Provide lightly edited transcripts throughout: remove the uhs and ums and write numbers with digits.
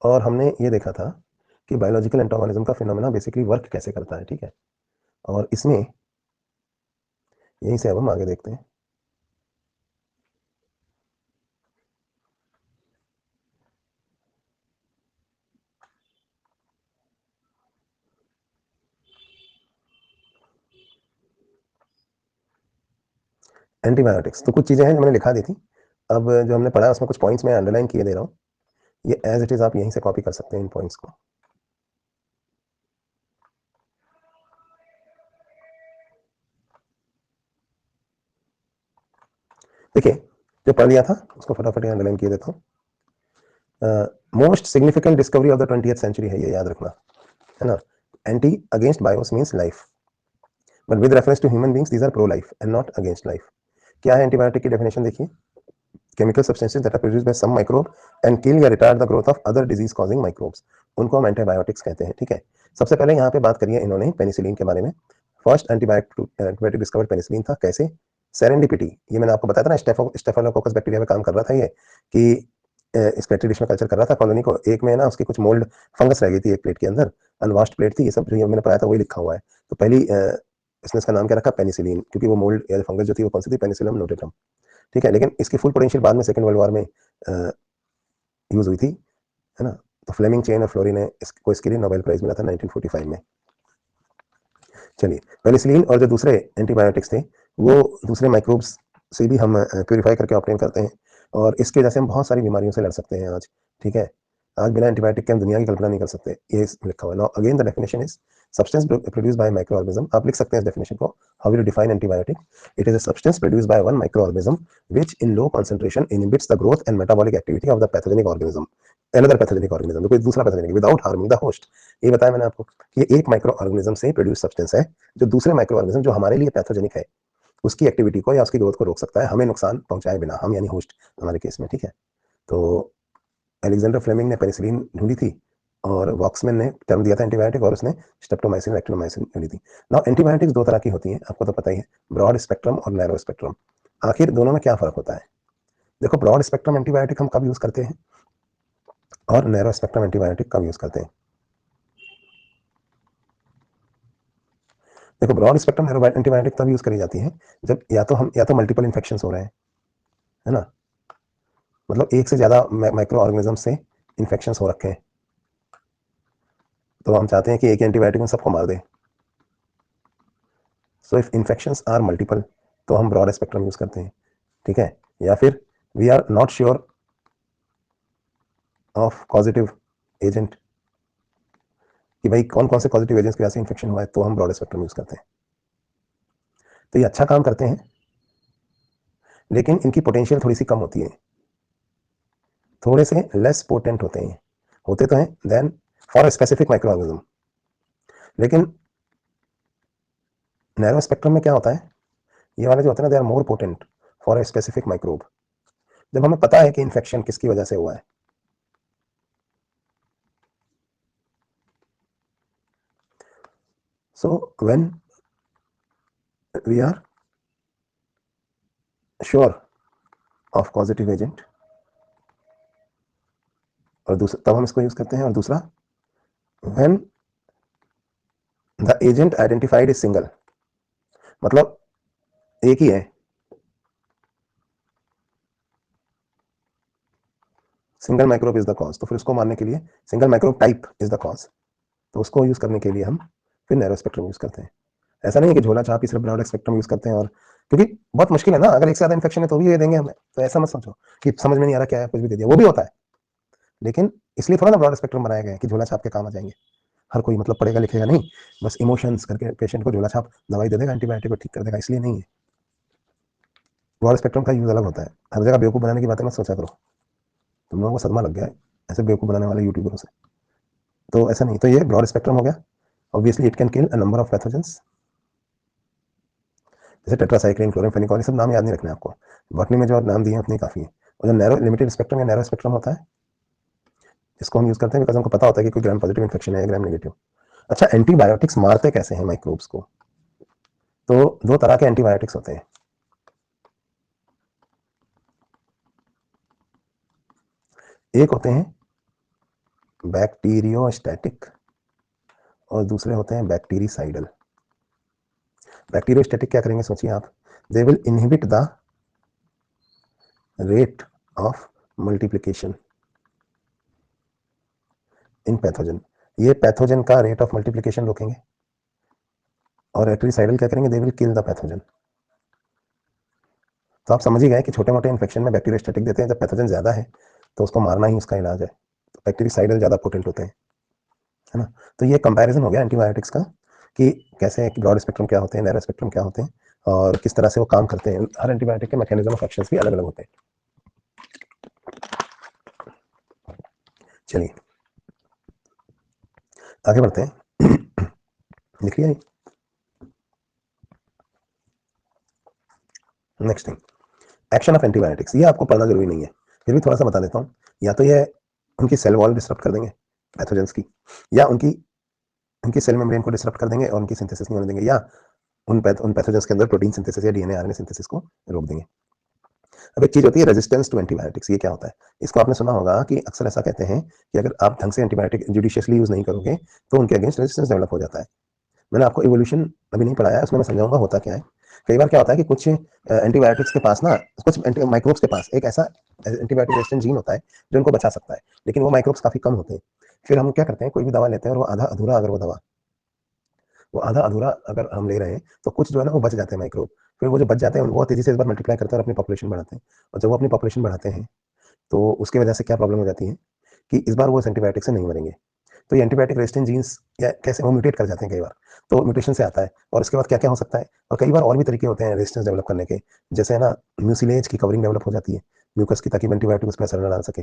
और हमने ये देखा था कि बायोलॉजिकल एंटागोनिज्म का फिनोमेना बेसिकली वर्क कैसे करता है, ठीक है। और इसमें यहीं से अब हम आगे देखते हैं। एंटीबायोटिक्स तो कुछ चीजें हैं जो मैंने लिखा दी थी, अब जो हमने पढ़ा उसमें कुछ पॉइंट्स मैं अंडरलाइन किए दे रहा हूँ, ये एज इट इज आप यहीं से कॉपी कर सकते हैं इन पॉइंट्स को। देखिए, जो पढ़ लिया था उसको फटाफट अंडरलाइन किए देता हूँ। Most significant discovery of the 20th century है, ये याद रखना है ना। Anti against bios means life, but with reference to human beings these are pro life and not against life. क्या है एंटीबायोटिक की डेफिनेशन देखिए, chemical substances that are produced by some microbe and kill या retard the growth of other disease causing microbes, उनको हम antibiotics कहते हैं, ठीक है। सबसे पहले यहाँ पे बात करिए इन्होंने पेनिसिलिन के बारे में। फर्स्ट एंटीबायोटिक डिस्कवर्ड पेनिसिलिन था, कैसे? सेरेंडिपिटी, ये मैंने आपको बताया था ना, स्टेफिलोकोकस बैक्टीरिया में काम कर रहा था ये, कि इस पेट्री डिश में कल्चर कर रहा था कॉलोनी को, एक में ना उसकी कुछ मोल्ड फंगस रह गई थी एक प्लेट के अंदर, अनवॉश्ड प्लेट थी, ये सब जो मैंने पढ़ाया था वही लिखा हुआ है। तो पहली इसने इसका नाम क्या रखा, पेनिसिलिन, क्योंकि वो मोल्ड या फंगस जो थी वो कौन सी थी, पेनिसिलियम नोटेट्रम, ठीक है। लेकिन इसकी फुल पोटेंशियल बाद में सेकंड वर्ल्ड वॉर में यूज हुई थी, है ना। तो फ्लेमिंग चेन और फ्लोरी ने इसको इसके लिए नोबेल प्राइज मिला था 1945 में। चलिए, पेनिसिलिन और जो दूसरे एंटीबायोटिक्स थे वो दूसरे माइक्रोब्स से भी हम प्योरीफाई करके ऑब्टेन करते हैं, और इसके वजह से हम बहुत सारी बीमारियों से लड़ सकते हैं आज, ठीक है। आज बिना एंटीबायोटिक के हम दुनिया की कल्पना नहीं कर सकते, ये लिखा हुआ है। Now again the definition is substance produced by micro organism, आप लिख सकते हैं इस डेफिनेशन को, how will define antibiotic, it is a substance produced by one micro organism which in low concentration inhibits the growth and metabolic activity of the pathogenic organism, another pathogenic organism, कोई दूसरा pathogenic, without harming the host। ये बताया मैंने आपको कि ये एक micro organism से प्रोड्यूस सब्सटेंस है जो दूसरे माइक्रो ऑर्गेनिज्म जो हमारे लिए पैथोजेनिक है उसकी एक्टिविटी को या उसकी ग्रोथ को रोक सकता है, हमें नुकसान पहुंचाए बिना, हम यानी होस्ट हमारे केस में, ठीक है। तो अलेक्जेंडर फ्लेमिंग ने पेनिसिलिन ढूंढी थी और वॉक्समैन ने टर्म दिया था एंटीबायोटिक, और उसने स्ट्रेप्टोमाइसिन एक्टिनोमाइसिन ढूंढी थी। नाउ एंटीबायोटिक्स दो तरह की होती हैं, आपको तो पता ही है, ब्रॉड स्पेक्ट्रम और नैरो स्पेक्ट्रम। आखिर दोनों में क्या फर्क होता है? देखो, ब्रॉड स्पेक्ट्रम एंटीबायोटिक हम कब यूज करते हैं और नैरो स्पेक्ट्रम एंटीबायोटिक कब यूज करते हैं? देखो, ब्रॉड स्पेक्ट्रम एंटीबायोटिक तब यूज करी जाती है जब या तो मल्टीपल इन्फेक्शन हो रहे हैं, है ना, मतलब एक से ज्यादा माइक्रो ऑर्गेनिज्म से इन्फेक्शन हो रखे हैं, तो हम चाहते हैं कि एक एंटीबायोटिक में सबको मार दे। So if infections are multiple तो हम ब्रॉड स्पेक्ट्रम यूज करते हैं, ठीक है। या फिर we are not sure of positive agent, कि भाई कौन कौन से पॉजिटिव एजेंट्स की वजह से इन्फेक्शन हुआ है, तो हम ब्रॉड स्पेक्ट्रम यूज करते हैं। तो ये अच्छा काम करते हैं, लेकिन इनकी पोटेंशियल थोड़ी सी कम होती है, थोड़े से लेस पोटेंट होते हैं, होते तो हैं then for specific micro organism. लेकिन नैरो स्पेक्ट्रम में क्या होता है, ये वाले जो होते हैं ना, they are more potent for a specific microbe, जब हमें पता है कि इन्फेक्शन किसकी वजह से हुआ है। So when we are sure of positive agent, और दूसरा तब हम इसको यूज करते हैं, और दूसरा when the agent identified is single, मतलब एक ही है, single microbe is the cause, तो फिर उसको मारने के लिए single microbe type is the cause, तो उसको यूज करने के लिए हम फिर नैरो स्पेक्ट्रम यूज करते हैं। ऐसा नहीं है कि झोला छाप ही सिर्फ ब्रॉड स्पेक्ट्रम यूज करते हैं, और क्योंकि बहुत मुश्किल है ना, अगर एक से ज्यादा इन्फेक्शन है तो भी ये देंगे हमें, तो ऐसा मत सोचो कि समझ में नहीं आ रहा क्या है, कुछ भी दे दिया, वो भी होता है, लेकिन इसलिए थोड़ा ना ब्रॉड स्पेक्ट्रम बनाया गया है कि झोला छाप के काम आ जाएंगे। हर कोई मतलब पढ़ेगा लिखेगा नहीं, बस इमोशंस करके पेशेंट को झोला छाप दवाई दे देगा, एंटीबायोटिक को ठीक कर देगा, इसलिए नहीं है। ब्रॉड स्पेक्ट्रम का यूज अलग होता है, हर जगह बेवकूफ बनाने की बातें मत सोचा करो, तुम लोगों को सदमा लग गया है ऐसे बेवकूफ बनाने वाले यूट्यूबरों से, तो ऐसा नहीं। तो ये ब्रॉड स्पेक्ट्रम हो गया, obviously it can kill a number of pathogens, जैसे टेट्रासाइक्लिन, क्लोरामफेनिकॉल, ये सब नाम याद नहीं रखने आपको, बॉटनी में जो नाम दिए हैं उतने काफी है। और जो नैरो लिमिटेड स्पेक्ट्रम या नैरो स्पेक्ट्रम होता है, इसको हम यूज करते हैं बिकॉज हमको पता होता है कि कोई ग्राम पॉजिटिव इन्फेक्शन है, ग्राम नेगेटिव। अच्छा, एंटीबायोटिक्स मारते कैसे हैं माइक्रोब्स को? तो दो तरह के एंटीबायोटिक्स होते हैं, एक होते हैं बैक्टीरियोस्टैटिक और दूसरे होते हैं बैक्टीरिसाइडल। बैक्टीरियोस्टैटिक क्या करेंगे सोचिए आप, they will inhibit the rate of multiplication in pathogen, ये पैथोजन का रेट ऑफ मल्टीप्लिकेशन रोकेंगे। और बैक्टीरिसाइडल क्या करेंगे, they will kill the pathogen. तो आप समझ ही गए कि छोटे मोटे इन्फेक्शन में बैक्टीरियोस्टैटिक देते हैं, जब पैथोजन ज्यादा है तो उसको मारना ही उसका इलाज है, तो बैक्टीरिसाइडल ज्यादा पोटेंट होते हैं, है ना। तो ये कंपैरिजन हो गया एंटीबायोटिक्स का कि कैसे ब्रॉड स्पेक्ट्रम क्या होते हैं, नैरो स्पेक्ट्रम क्या होते हैं और किस तरह से वो काम करते हैं। हर एंटीबायोटिक के मैकेनिज्म ऑफ एक्शन भी अलग अलग होते हैं। चलिए आगे बढ़ते हैं। लिख लिया next thing, action of antibiotics. ये आपको पढ़ना जरूरी नहीं है, फिर भी थोड़ा सा बता देता हूँ। या तो ये उनकी सेल वॉल डिस्टर्ब कर देंगे पैथोजेंस की, या उनकी उनकी सेल मेम्ब्रेन को डिस्टर्ब कर देंगे और उनकी सिंथेसिस नहीं होने देंगे, या उन पैथोजेंस के अंदर प्रोटीन सिंथेसिस या डीएनए आरएनए सिंथेसिस को रोक देंगे। अब एक चीज होती है रेजिस्टेंस टू एंटीबायोटिक्स। ये क्या होता है, इसको आपने सुना होगा कि अक्सर ऐसा कहते हैं कि अगर आप ढंग से एंटीबायोटिक जुडिशियसली यूज नहीं करोगे तो उनके अगेंस्ट रेजिस्टेंस डेवलप हो जाता है। मैंने आपको इवोल्यूशन अभी नहीं पढ़ाया है, उसमें मैं समझाऊंगा होता क्या है। कई बार क्या होता है कि कुछ एंटीबायोटिक्स के पास ना, कुछ माइक्रोब्स के पास एक ऐसा एंटीबायोटिक रेजिस्टेंट जीन होता है जो उनको बचा सकता है, लेकिन वो माइक्रोब्स काफी कम होते हैं। फिर हम क्या करते हैं, कोई भी दवा लेते हैं और वो आधा अधूरा, अगर वो आधा अधूरा अगर हम ले रहे हैं तो कुछ जो है ना वो बच जाते हैं माइक्रोब। फिर वो जो बच जाते हैं वो तेजी से इस बार मल्टीप्लाई करते हैं और अपनी पॉपुलेशन बढ़ाते हैं। और जब वो अपनी पॉपुलेशन बढ़ाते हैं तो उसकी वजह से क्या प्रॉब्लम हो जाती है कि इस बार वो इस एंटीबायोटिक से नहीं मरेंगे। तो ये एंटीबायोटिक रेजिस्टेंट जीन्स या कैसे वो म्यूटेट कर जाते हैं कई बार, तो म्यूटेशन से आता है। और उसके बाद क्या क्या हो सकता है, और कई बार और भी तरीके होते हैं रेजिस्टेंस डेवलप करने के, जैसे है ना म्यूसिलेज की कवरिंग डेवलप हो जाती है म्यूकस की, ताकि एंटीबायोटिक उस पर असर न डाल सके।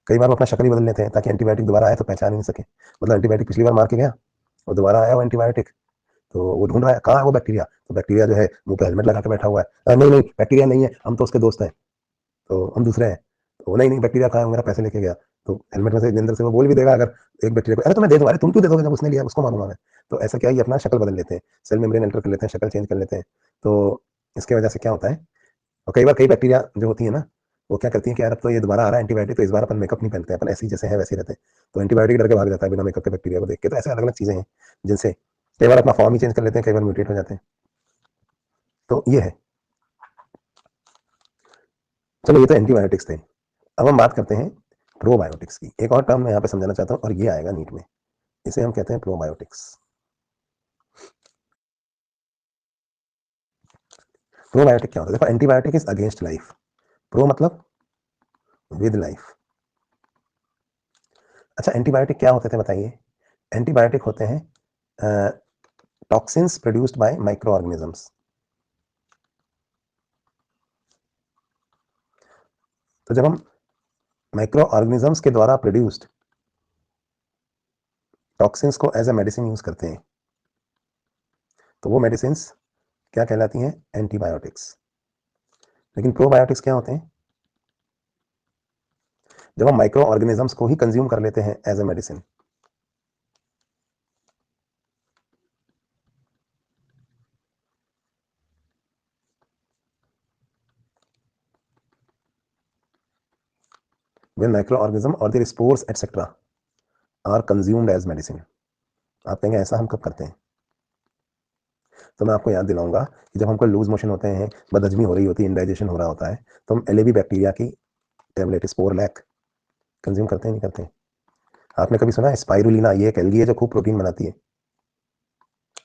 कई बार वो अपना शक्ल ही बदल लेते हैं ताकि एंटीबायोटिक दोबारा आए तो पहचान ही नहीं सके। मतलब एंटीबायोटिक पिछली बार मार के गया और दोबारा आया वो एंटीबायोटिक, तो वो ढूंढ रहा है कहाँ है वो बैक्टीरिया, तो बैक्टीरिया जो है मुंह पे हेलमेट लगा के बैठा हुआ है, नहीं नहीं बैक्टीरिया नहीं है, हम तो उसके दोस्त हैं, तो हम दूसरे हैं। तो नहीं नहीं बैक्टीरिया कहाँ है, मेरा पैसे लेके गया। तो हेलमेट में से अंदर से वो बोल भी देगा अगर एक बैक्टीरिया को, अरे तो मैं दे दूंगा, अरे तुम क्यों दे दोगे, जब उसने लिया उसको मारूंगा मैं। तो ऐसा क्या है, ये अपना शक्ल बदल लेते हैं, सेल मेम्ब्रेन एंटर कर लेते हैं, शक्ल चेंज कर लेते हैं। तो इसके वजह से क्या होता है, और कई बार कई बैक्टीरिया जो होती है ना वो क्या करती है कि यार अब तो ये दोबारा आ रहा है एंटीबायोटिक, तो इस बार अपन मेकअप नहीं पहनते हैं, अपन ऐसे ही जैसे है वैसे ही रहते हैं। तो एंटीबायोटिक डर के भाग जाता है बिना मेकअप के बैक्टीरिया को देख के। तो ऐसे अलग अलग चीजें हैं जिनसे कई बार अपना फॉर्म ही चेंज कर लेते हैं, कई बार म्यूटेट हो जाते हैं। तो ये है। चलो ये तो एंटीबायोटिक्स थे। अब हम बात करते हैं प्रोबायोटिक्स की। एक और टर्म मैं यहाँ पे समझाना चाहता हूँ और ये आएगा नीट में, इसे हम कहते हैं प्रोबायोटिक्स। प्रोबायोटिक क्या होता है, देखो antibiotic is against life, pro मतलब विद लाइफ। अच्छा एंटीबायोटिक क्या होते थे बताइए, एंटीबायोटिक होते हैं toxins produced by micro organisms. तो जब हम माइक्रो ऑर्गेनिजम्स के द्वारा प्रोड्यूस्ड टॉक्सिन्स को एज अ मेडिसिन यूज करते हैं तो वो मेडिसिन क्या कहलाती हैं, एंटीबायोटिक्स। लेकिन प्रोबायोटिक्स क्या होते हैं, जब हम माइक्रो ऑर्गेनिजम्स को ही कंज्यूम कर लेते हैं as a medicine. when microorganism or their spores etc are consumed as medicine। आप कहेंगे ऐसा हम कब करते हैं, तो मैं आपको याद दिलाऊंगा कि जब हमको लूज मोशन होते हैं, बदहजमी हो रही होती है, इंडाइजेशन हो रहा होता है, तो हम एलएबी बैक्टीरिया की टेबलेट स्पोर लैक कंज्यूम करते हैं नहीं करते हैं। आपने कभी सुना है स्पाइरुलिना, ये एक एल्गी है जो खूब प्रोटीन बनाती है,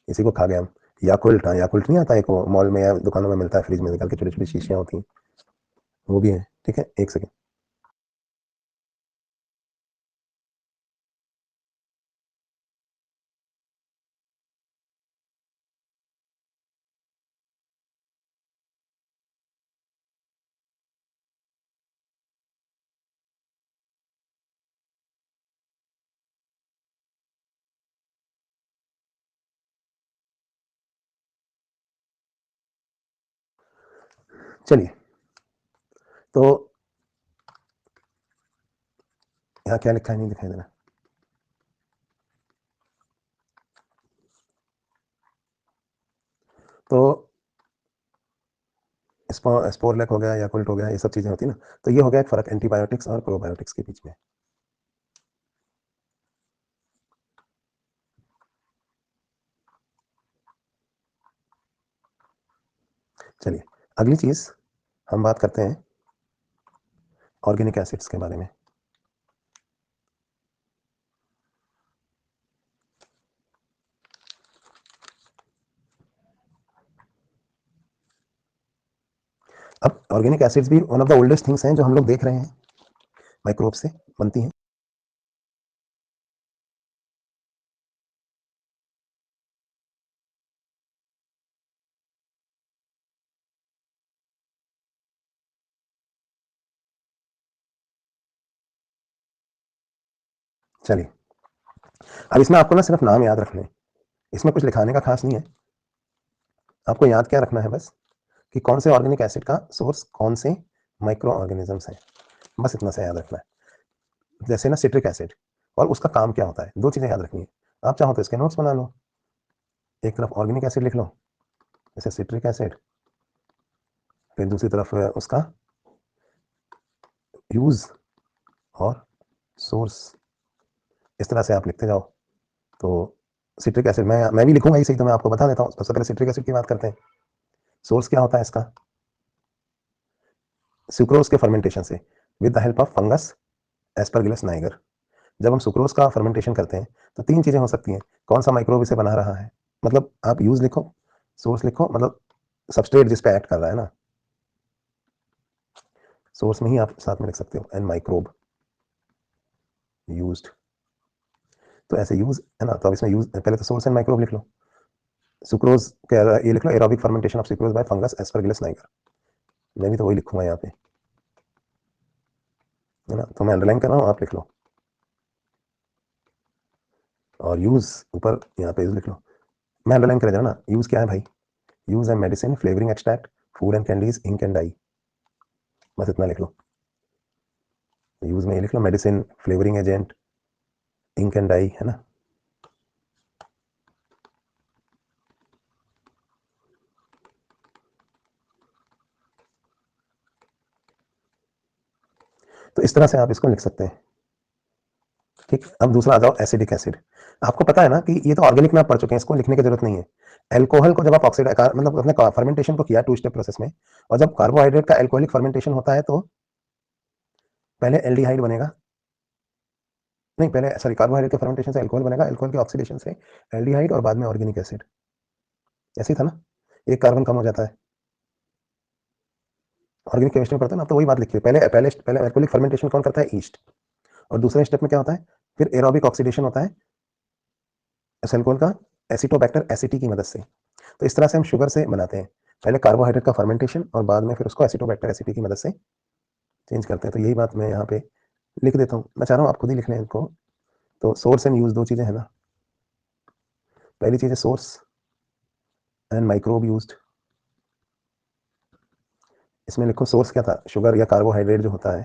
इसी को खा गए हम। याकुल्ट, हाँ याकुल्ट नहीं आता है, को मॉल में या दुकानों में मिलता है, फ्रिज में निकाल के छोटी छोटी शीशियाँ होती हैं, वो भी है। ठीक है एक सेकेंड। चलिए तो यहाँ क्या लिखा है, नहीं दिखाई दे रहा। तो स्पोरलेक हो गया, याकुल्ट हो गया, ये सब चीजें होती है ना। तो ये हो गया एक फर्क एंटीबायोटिक्स और प्रोबायोटिक्स के बीच में। चलिए अगली चीज हम बात करते हैं ऑर्गेनिक एसिड्स के बारे में। अब ऑर्गेनिक एसिड्स भी one of the oldest things हैं जो हम लोग देख रहे हैं, माइक्रोब से बनती हैं। चलिए अब इसमें आपको ना सिर्फ नाम याद रखने हैं, इसमें कुछ लिखाने का खास नहीं है। आपको याद क्या रखना है बस कि कौन से ऑर्गेनिक एसिड का सोर्स कौन से माइक्रो ऑर्गेनिजम्स हैं, बस इतना सा याद रखना है। जैसे ना सिट्रिक एसिड और उसका काम क्या होता है, दो चीजें याद रखनी है। आप चाहो तो इसके नोट्स बना लो, एक तरफ ऑर्गेनिक एसिड लिख लो जैसे सिट्रिक एसिड, फिर दूसरी तरफ उसका यूज और सोर्स, इस तरह से आप लिखते जाओ। तो सिट्रिक एसिड मैं भी लिखूंगा इसे, तो मैं आपको बता देता हूँ। सबसे पहले सिट्रिक एसिड की बात करते हैं। सोर्स क्या होता है इसका, सुक्रोज के फर्मेंटेशन से with the help of fungus Aspergillus Niger. जब हम सुक्रोज का फर्मेंटेशन करते हैं तो तीन चीजें हो सकती हैं, कौन सा माइक्रोब इसे बना रहा है, मतलब आप यूज लिखो, सोर्स लिखो, मतलब सबस्ट्रेट जिस पे एक्ट कर रहा है ना, सोर्स में ही आप साथ में लिख सकते हो, एंड माइक्रोब यूज्ड। तो ऐसे यूज है ना, तो अब इसमें यूज पहले तो सोर्स एंड माइक्रोब लिख लो। सुक्रोज ये लिख लो, aerobic fermentation of sucrose by fungus Aspergillus niger. मैं भी तो वही लिखूंगा यहाँ पे, है ना, तो मैं अंडरलाइन कर रहा हूँ, आप लिख लो। और यूज ऊपर यहाँ पे यूज लिख लो, मैं अंडरलाइन कर दे रहा ना। यूज क्या है भाई, यूज है medicine, flavouring extract, food and candies, ink and dye, बस इतना लिख लो। यूज में ये लिख लो, medicine, flavouring agent, ink and dye, है ना। तो इस तरह से आप इसको लिख सकते हैं। ठीक, अब दूसरा आ जाओ एसिडिक एसिड। आपको पता है ना कि ये तो ऑर्गेनिक में आप पढ़ चुके हैं, इसको लिखने की जरूरत नहीं है। एल्कोहल को जब आप ऑक्सीड मतलब अपने फर्मेंटेशन को किया टू स्टेप प्रोसेस में, और जब कार्बोहाइड्रेट का एल्कोहलिक फर्मेंटेशन होता है तो पहले एल्डिहाइड बनेगा, नहीं पहले सॉरी, कार्बोहाइड्रेट के फर्मेंटेशन से एल्कोहल बनेगा, एल्कोहल के ऑक्सीडेशन से एल्डिहाइड, और बाद में ऑर्गेनिक एसिड। ऐसे ही था ना, एक कार्बन कम हो जाता है। ऑर्गेनिक केमिस्ट्री में पढ़ते हैं ना, तो वही बात लिखी है, पहले पहले पहले एल्कोहलिक फर्मेंटेशन कौन करता है, ईस्ट, और दूसरे स्टेप में क्या होता है, फिर एरोबिक ऑक्सीडेशन होता है एल्कोहल का एसिटोबैक्टर एसिटी की मदद से। तो इस तरह से हम शुगर से बनाते हैं, पहले कार्बोहाइड्रेट का फर्मेंटेशन और बाद में फिर उसको एसिटोबैक्टर एसिटी की मदद से चेंज करते हैं। तो यही बात मैं यहाँ पे लिख देता हूँ, मैं चाह रहा हूँ आप खुद ही लिख लें इनको। तो सोर्स एंड यूज दो चीजें हैं ना, पहली चीज है सोर्स एंड माइक्रोब यूज्ड। इसमें लिखो सोर्स क्या था, शुगर या कार्बोहाइड्रेट जो होता है,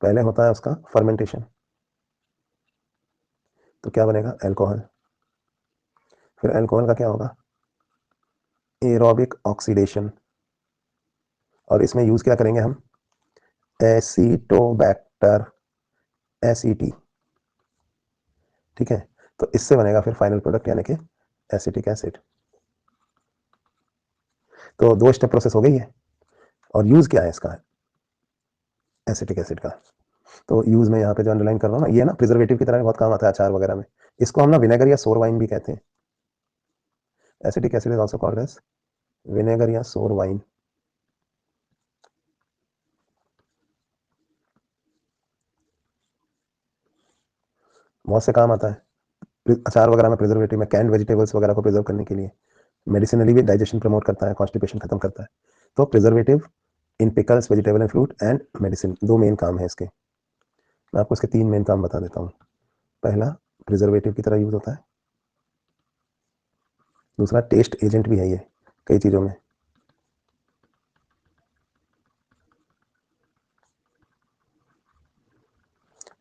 पहले होता है उसका फर्मेंटेशन, तो क्या बनेगा, एल्कोहल। फिर एल्कोहल का क्या होगा, एरोबिक ऑक्सीडेशन, और इसमें यूज क्या करेंगे हम, एसिटोबैक्टर एसिटी। ठीक है, तो इससे बनेगा फिर फाइनल प्रोडक्ट यानी कि एसिटिक एसिड। तो दो स्टेप प्रोसेस हो गई है। और यूज क्या है इसका, एसिटिक एसिड का। तो यूज में यहाँ पे जो अंडरलाइन कर रहा हूँ ना, ये ना प्रिजर्वेटिव की तरह बहुत काम आता है अचार वगैरह में। इसको हम ना विनेगर या सोर वाइन भी कहते हैं। Acetic acid is also called as vinegar या सोर वाइन। बहुत से काम आता है अचार वगैरह में, प्रिजर्वेटिव में, कैंड वेजिटेबल्स वगैरह को प्रिजर्व करने के लिए। मेडिसिनली भी डाइजेशन प्रमोट करता है, कॉन्स्टिपेशन खत्म करता है। तो preservative in pickles, vegetable and fruit and medicine, दो मेन काम है इसके। मैं आपको इसके तीन मेन काम बता देता हूँ। पहला, प्रिजर्वेटिव की तरह यूज होता है। दूसरा, टेस्ट एजेंट भी है ये कई चीज़ों में।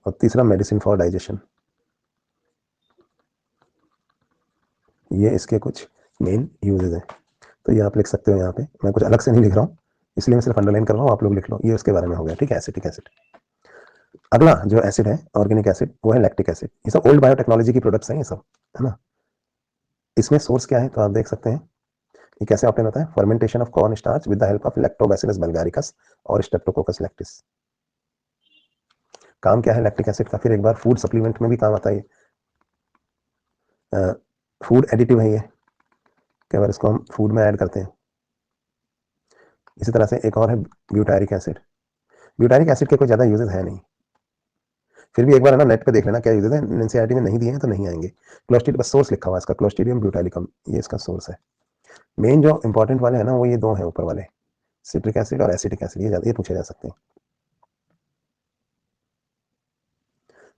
और तीसरा, मेडिसिन फॉर डाइजेशन। ये इसके कुछ मेन यूजेज हैं। तो ये आप लिख सकते हो यहाँ पे, मैं कुछ अलग से नहीं लिख रहा हूँ, इसलिए मैं सिर्फ अंडरलाइन कर रहा हूँ, आप लोग लिख लो। ये उसके बारे में हो गया, ठीक है, एसिटिक एसिड। अगला जो एसिड है ऑर्गेनिक एसिड, वो है लैक्टिक एसिड। ये सब ओल्ड बायोटेक्नोलॉजी की प्रोडक्ट्स हैं ये सब, है ना। इसमें सोर्स क्या है तो आप देख सकते हैं ये कैसे ऑप्टेन होता है, fermentation of corn starch with the help of Lactobacillus bulgaricus और स्ट्रेप्टोकोकस लैक्टिस। काम क्या है लैक्टिक एसिड का, फिर एक बार फूड सप्लीमेंट में भी काम आता है, फूड एडिटिव है ये, कई बार इसको हम फूड में ऐड करते हैं। इसी तरह से एक और है ब्यूटारिक एसिड। ब्यूटारिक एसिड के कोई ज़्यादा यूजेस है नहीं, फिर भी एक बार है ना नेट पे देख लेना क्या यूजेस है, एनसीईआरटी में नहीं दिए हैं तो नहीं आएंगे। क्लोस्ट्रीडियम बस सोर्स लिखा हुआ है इसका, क्लोस्ट्रीडियम ब्यूटालिकम, ये इसका सोर्स है। मेन जो इंपॉर्टेंट वाले हैं ना वो ये दो हैं ऊपर वाले, सिट्रिक एसिड और एसिटिक एसिड, ये पूछे जा सकते हैं।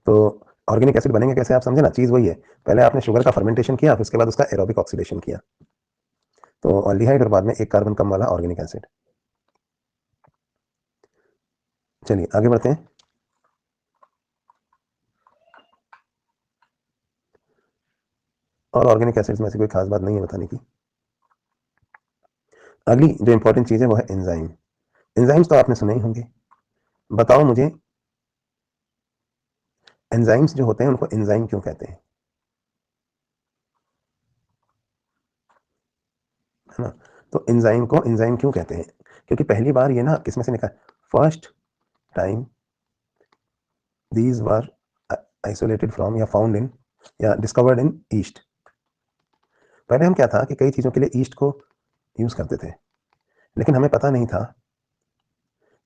तो ऑर्गेनिक एसिड बनेंगे कैसे आप समझे ना, चीज वही है, पहले आपने शुगर का फर्मेंटेशन किया, फिर उसके बाद उसका एरोबिक ऑक्सीडेशन किया, तो ऑल्डिहाइड और बाद में एक कार्बन कम वाला ऑर्गेनिक एसिड। चलिए आगे बढ़ते हैं। और ऑर्गेनिक एसिड्स में से कोई खास बात नहीं है बताने की। अगली जो इंपॉर्टेंट चीज है वो है एंजाइम। एंजाइम्स तो आपने सुने ही होंगे, बताओ मुझे एंजाइम्स जो होते हैं उनको एंजाइम क्यों कहते हैं, है ना। तो एंजाइम को एंजाइम क्यों कहते हैं, क्योंकि पहली बार ये ना किसमें से निकला, first time these were isolated from या फाउंड इन या डिस्कवर्ड इन ईस्ट। पहले हम क्या था कि कई चीज़ों के लिए ईस्ट को यूज़ करते थे, लेकिन हमें पता नहीं था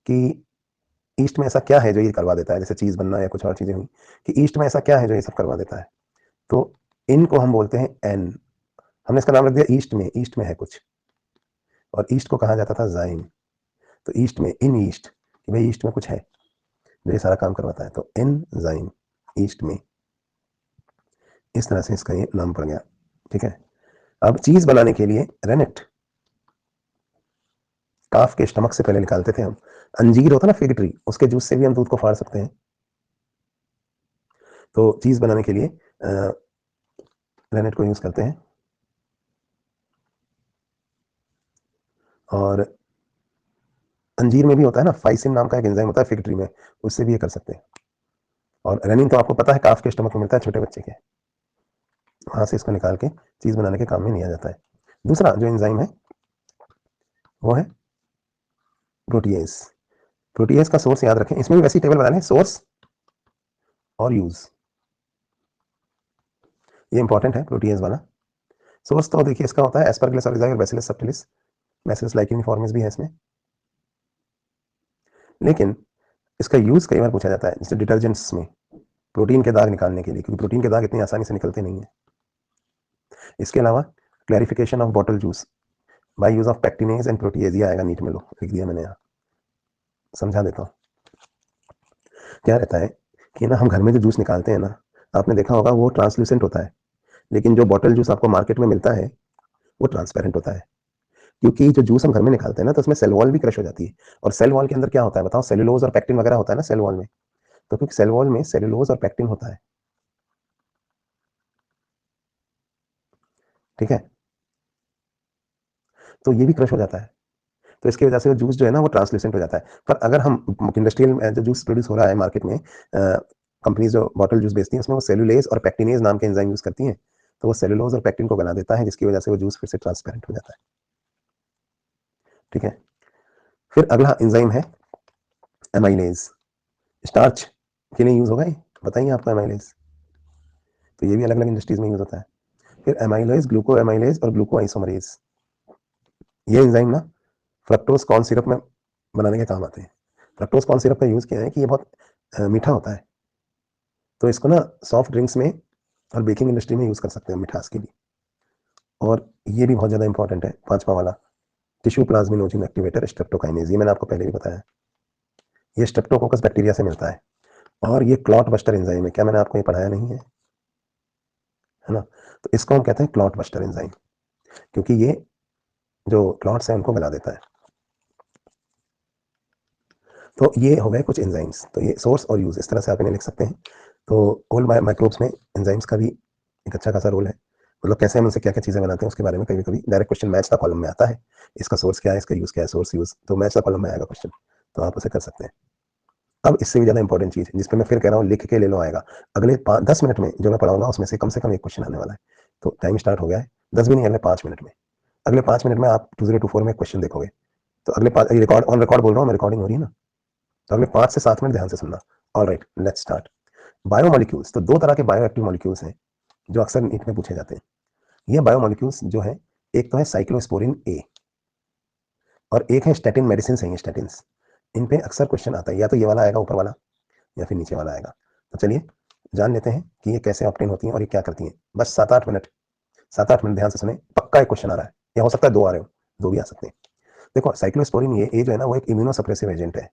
कि ईस्ट में ऐसा क्या है जो ये करवा देता है, जैसे चीज़ बनना या कुछ और चीज़ें हुई, कि ईस्ट में ऐसा क्या है जो ये सब करवा देता है। तो इनको हम बोलते हैं एन, हमने इसका नाम रख दिया ईस्ट में, ईस्ट में है कुछ, और ईस्ट को कहा जाता था जाइम। तो ईस्ट में, इन ईस्ट, कि भाई ईस्ट में कुछ है जो ये सारा काम करवाता है, तो इन जाइम, ईस्ट में, इस तरह से इसका ये नाम पड़ गया। ठीक है, अब चीज़ बनाने के लिए रेनेट काफ के स्टमक से पहले निकालते थे हम, अंजीर होता ना फिग ट्री, उसके जूस से भी हम दूध को फाड़ सकते हैं। तो चीज़ बनाने के लिए रेनेट को यूज़ करते हैं, और अंजीर में भी होता है ना, फाइसिन नाम का एक एंजाइम होता है फिग ट्री में, उससे भी ये कर सकते हैं। और रेनिन तो आपको पता है काफ के स्टमक में मिलता है छोटे बच्चे के, वहां से इसको निकाल के चीज़ बनाने के काम में लिया जाता है। दूसरा जो एंजाइम है वो है प्रोटीएज। प्रोटीएज का सोर्स याद रखें, इसमें भी वैसी टेबल बना लें, सोर्स और यूज, ये इंपॉर्टेंट है प्रोटीएज वाला। सोर्स तो देखिए इसका होता है एस्परगिलस और बैसिलस सब्टिलिस, बैसिलस लाइकेनिफॉर्मिस भी है इसमें, लेकिन इसका यूज कई बार पूछा जाता है, जैसे डिटर्जेंट्स में प्रोटीन के दाग निकालने के लिए, क्योंकि प्रोटीन के दाग इतनी आसानी से निकलते नहीं है। इसके अलावा clarification of bottle juice by use of pectinase and protease, ये आएगा नीट में, लो लिख दिया मैंने यहाँ, समझा देता हूँ। क्या रहता है कि ना हम घर में जो जूस निकालते हैं ना, आपने देखा होगा वो ट्रांसल्यूसेंट होता है, लेकिन जो बॉटल जूस आपको मार्केट में मिलता है वो ट्रांसपेरेंट होता है, क्योंकि जो जूस हम घर में निकालते हैं ना तो उसमें सेल वॉल भी क्रश हो जाती है, और सेल वॉल के अंदर क्या होता है बताओ, सेलुलोज और पैक्टिन वगैरह होता है ना सेल वॉल में, तो क्योंकि सेल वॉल में सेलुलोज और पैक्टिन होता है, ठीक है, तो ये भी क्रश हो जाता है, तो इसकी वजह से वो जूस जो है ना वो ट्रांसल्यूसेंट हो जाता है। पर अगर हम इंडस्ट्रियल जो जूस प्रोड्यूस हो रहा है मार्केट में, कंपनीज जो बॉटल जूस बेचती हैं उसमें वो सेलुलेज और पैक्टिनेज नाम के एंजाइम यूज करती हैं, तो वो सेलुलोज और पैक्टिन को गला देता है, जिसकी वजह से वो जूस फिर से ट्रांसपेरेंट हो जाता है। ठीक है, फिर अगला एंजाइम है एमाइलेज, स्टार्च के लिए यूज होगा ये, बताइए आपको एमाइलेज, तो ये भी अलग अलग इंडस्ट्रीज में यूज होता है। फिर एमाइलेज, ग्लूको एमाइलेज और ग्लूको आइसोमरेज, ये एंजाइम ना फ्रक्टोज कॉर्न सिरप में बनाने के काम आते हैं। फ्रक्टोज कॉर्न सिरप का यूज किया है कि ये बहुत मीठा होता है, तो इसको ना सॉफ्ट ड्रिंक्स में और बेकिंग इंडस्ट्री में यूज कर सकते हैं मिठास के लिए। और ये भी बहुत ज़्यादा इंपॉर्टेंट है पांचवा वाला, टिश्यू प्लाज्मिनोजेन एक्टिवेटर स्ट्रेप्टोकाइनेज, ये मैंने आपको पहले भी बताया, ये स्ट्रेप्टोकोकस बैक्टीरिया से मिलता है, और ये क्लॉट बस्टर एंजाइम है, क्या मैंने आपको ये पढ़ाया नहीं है, है ना। तो इसको हम कहते हैं क्लॉट बस्टर एंजाइम, क्योंकि ये जो क्लॉट्स हैं उनको गला देता है। तो ये हो गए कुछ एंजाइम्स, तो ये सोर्स और यूज इस तरह से आप इन्हें लिख सकते हैं। तो होल माइक्रोब्स में एंजाइम्स का भी एक अच्छा खासा रोल है, मतलब कैसे हम उनसे क्या क्या चीज़ें बनाते हैं उसके बारे में कभी कभी डायरेक्ट क्वेश्चन मैथ्स का कॉलम में आता है, इसका सोर्स क्या है, इसका यूज़ क्या है, सोर्स यूज़, तो मैथ्स का कॉलम में आएगा क्वेश्चन, तो आप उसे कर सकते हैं। अब इससे भी ज़्यादा इंपॉर्टेंट चीज़ जिस पर मैं फिर कह रहा हूँ लिख के ले लो, आएगा अगले 10 मिनट में जो मैं पढ़ाऊंगा उसमें से कम एक क्वेश्चन आने वाला है। तो टाइम स्टार्ट हो गया है, 10 भी नहीं, अगले 5 मिनट में। अगले 5 मिनट में आप 2024 में क्वेश्चन देखोगे। तो अगले 5 रिकॉर्ड ऑन रिकॉर्ड बोल रहा हूँ मैं, रिकॉर्डिंग हो रही है ना, तो अगले 5 से 7 मिनट ध्यान से सुनना। All right, let's start. Biomolecules, तो दो तरह के बायो एक्टिव मॉलिक्यूल्स हैं जो अक्सर नीट में पूछे जाते हैं। ये बायोमोलिक्यूल्स जो है, एक तो है साइक्लोस्पोरिन ए और एक है स्टैटिन मेडिसिन है, ये स्टैटिन्स। इन पे अक्सर क्वेश्चन आता है, या तो ये वाला आएगा ऊपर वाला या फिर नीचे वाला आएगा। तो चलिए जान लेते हैं कि ये कैसे ऑब्टेन होती हैं और ये क्या करती हैं। बस 7-8 मिनट, 7-8 मिनट ध्यान से सुने, पक्का एक क्वेश्चन आ रहा है, या हो सकता है 2 आ रहे हो, 2 भी आ सकते हैं। देखो साइक्लोस्पोरिन ये जो है ना, वो एक इम्यूनोसप्रेसिव एजेंट है।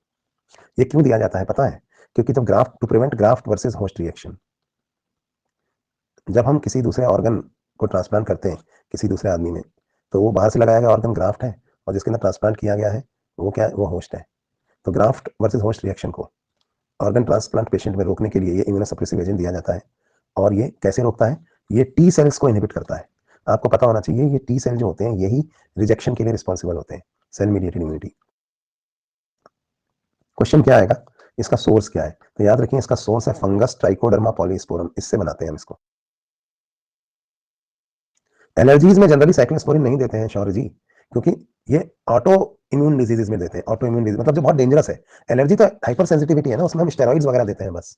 ये क्यों दिया जाता है पता है? क्योंकि जब graft, to prevent graft versus host reaction, जब हम किसी दूसरे ऑर्गन को ट्रांसप्लांट करते हैं किसी दूसरे आदमी में, तो वो बाहर से लगाया गया ऑर्गन ग्राफ्ट है, और जिसके अंदर ट्रांसप्लांट किया गया है वो क्या है, वो होस्ट है। तो ग्राफ्ट वर्सेस होस्ट रिएक्शन को ऑर्गन ट्रांसप्लांट पेशेंट में रोकने के लिए ये इम्यूनोसप्रेसिव एजेंट दिया जाता है। और ये कैसे रोकता है? ये टी सेल्स को इनहिबिट करता है। आपको पता होना चाहिए, ये टी सेल जो होते हैं यही रिजेक्शन के लिए रिस्पॉन्सिबल होते हैं, सेल मीडिएटेड इम्यूनिटी। क्वेश्चन क्या आएगा, इसका सोर्स क्या है? तो याद रखिए, इसका सोर्स है फंगस ट्राइकोडर्मा पॉलीस्पोरम, इससे बनाते हैं हम इसको। एलर्जीज में जनरली साइक्लोस्पोरिन नहीं देते हैं शौर्य जी, क्योंकि ये ऑटो इम्यून डिजीजेज में देते हैं। ऑटो इम्यून डिजीज मतलब जो बहुत डेंजरस है। एलर्जी तो हाइपर सेंसिटिविटी है ना, उसमें हम स्टेरॉइड्स वगैरह देते हैं बस।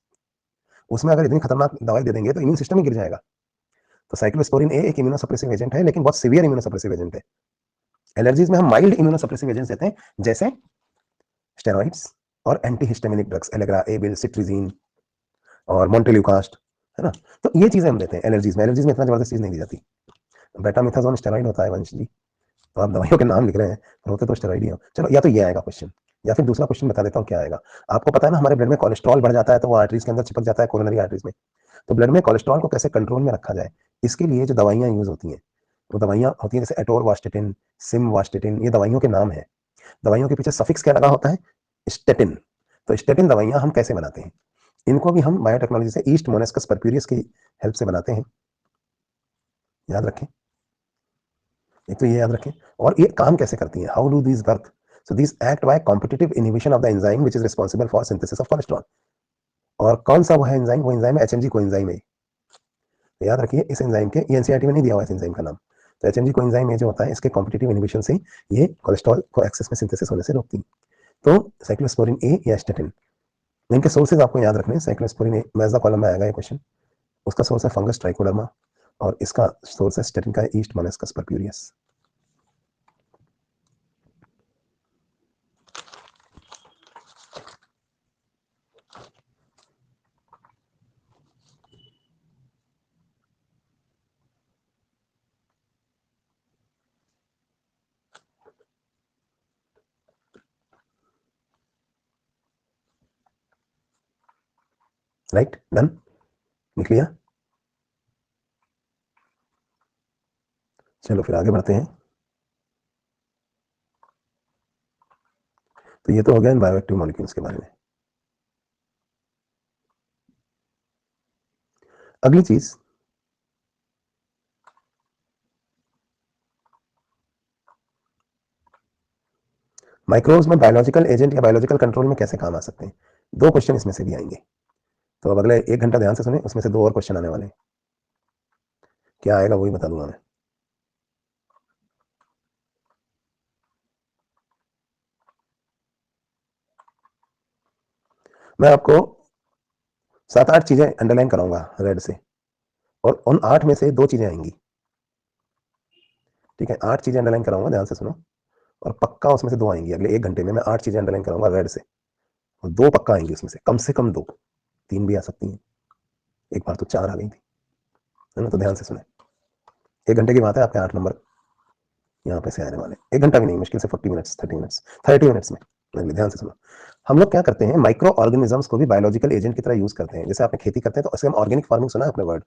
उसमें अगर इतनी खतरनाक दवाई दे देंगे तो इम्यून सिस्टम ही गिर जाएगा। तो साइक्लोस्पोरिन ए एक इम्यूनोसप्रेसिव एजेंट है, लेकिन बहुत सीवियर इम्यूनोसप्रेसिव एजेंट है। एलर्जीज में हम माइल्ड इम्यूनोसप्रेसिव एजेंट्स देते हैं, जैसे स्टेरॉइड्स और एंटीहिस्टामिनिक ड्रग्स, एलेग्रा, एबिल, सिट्रिजीन और मोन्टेल्यूकास्ट, है ना। तो ये चीजें हम देते हैं एलर्जीज में। एलर्जीज में इतना जबरदस्त चीज नहीं दी जाती। बेटामिथाजोन स्टेरॉइड होता है वंश जी, तो आप दवाइयों के नाम लिख रहे हैं, पर होते तो स्टेरॉइड ही हो। चलो, या तो ये आएगा क्वेश्चन, या फिर दूसरा क्वेश्चन बता देता हूँ क्या आएगा। आपको पता है ना, हमारे ब्लड में कोलेस्ट्रॉल बढ़ जाता है तो वो आर्टरीज के अंदर चिपक जाता है, कोरोनरी आर्टरीज में। तो ब्लड में कोलेस्ट्रॉल को कैसे कंट्रोल में रखा जाए, इसके लिए जो दवाइयाँ यूज होती हैं, वो दवाइयाँ होती हैं जैसे एटोरवास्टेटिन, सिमवास्टेटिन, ये दवाइयों के नाम है। दवाइयों के पीछे सफिक्स क्या लगा होता है? स्टेटिन। तो स्टेटिन दवाइयाँ हम कैसे बनाते हैं? इनको भी हम बायोटेक्नोलॉजी से ईस्ट मोनेस्कस परप्यूरियस की हेल्प से बनाते हैं, याद रखें। एक तो ये याद रखें, और ये काम कैसे करती हैं, how do these work? So these act by competitive inhibition of the enzyme which is responsible for synthesis of cholesterol. और कौन सा वो है एंजाइम? वो एंजाइम है एचएमजी कोएंजाइम है। तो याद रखिए, इस एंजाइम के, ये एनसीईआरटी में नहीं दिया हुआ है इस एंजाइम का नाम। तो एचएमजी कोएंजाइम जो होता है, इसके कॉम्पिटिटिव इनहिबिशन से ये कोलेस्ट्रॉल को एक्सेस में सिंथेसिस होने से रोकती है। तो साइक्लोस्पोरिन ए या स्टेटिन, इनके सोर्सेज आपको याद रखने हैं। साइक्लोस्पोरिन ए मैजा कॉलम में आएगा ये क्वेश्चन। उसका सोर्स है फंगस ट्राइकोडर्मा, और इसका सोर्स है स्टेटिन का ईस्ट मोनेस्कस परप्यूरियस। राइट, डन, लिख लिया। चलो फिर आगे बढ़ते हैं। तो ये तो हो गया इन बायोएक्टिव मॉलिक्यूल्स के बारे में। अगली चीज, माइक्रोब्स में बायोलॉजिकल एजेंट या बायोलॉजिकल कंट्रोल में कैसे काम आ सकते हैं? 2 क्वेश्चन इसमें से भी आएंगे। तो अब अगले 1 घंटा ध्यान से सुने, उसमें से 2 और क्वेश्चन आने वाले हैं। क्या आएगा वही बता दूंगा मैं। मैं आपको 7-8 चीजें अंडरलाइन कराऊंगा रेड से, और उन 8 में से 2 चीजें आएंगी। ठीक है, 8 चीजें अंडरलाइन कराऊंगा, ध्यान से सुनो। और पक्का उसमें से 2 आएंगी अगले 1 घंटे में। मैं 8 चीजें अंडरलाइन कराऊंगा रेड से, और 2 पक्का आएंगी उसमें से कम 2, 3 भी आ सकती हैं। एक बार तो 4 आ गई थी, है ना। तो ध्यान से सुने, 1 घंटे की बात है, आपके 8 नंबर यहाँ पे से आने वाले। 1 घंटा भी नहीं, मुश्किल से 40 मिनट्स, 30 मिनट्स, 30 मिनट्स में। ध्यान से सुनो, हम लोग क्या करते हैं, माइक्रो ऑर्गेनिजम्स को भी बायोलॉजिकल एजेंट की तरह यूज करते हैं। जैसे आपने खेती करते हैं तो उससे हम ऑर्गेनिक फार्मिंग, सुना है आपने वर्ड?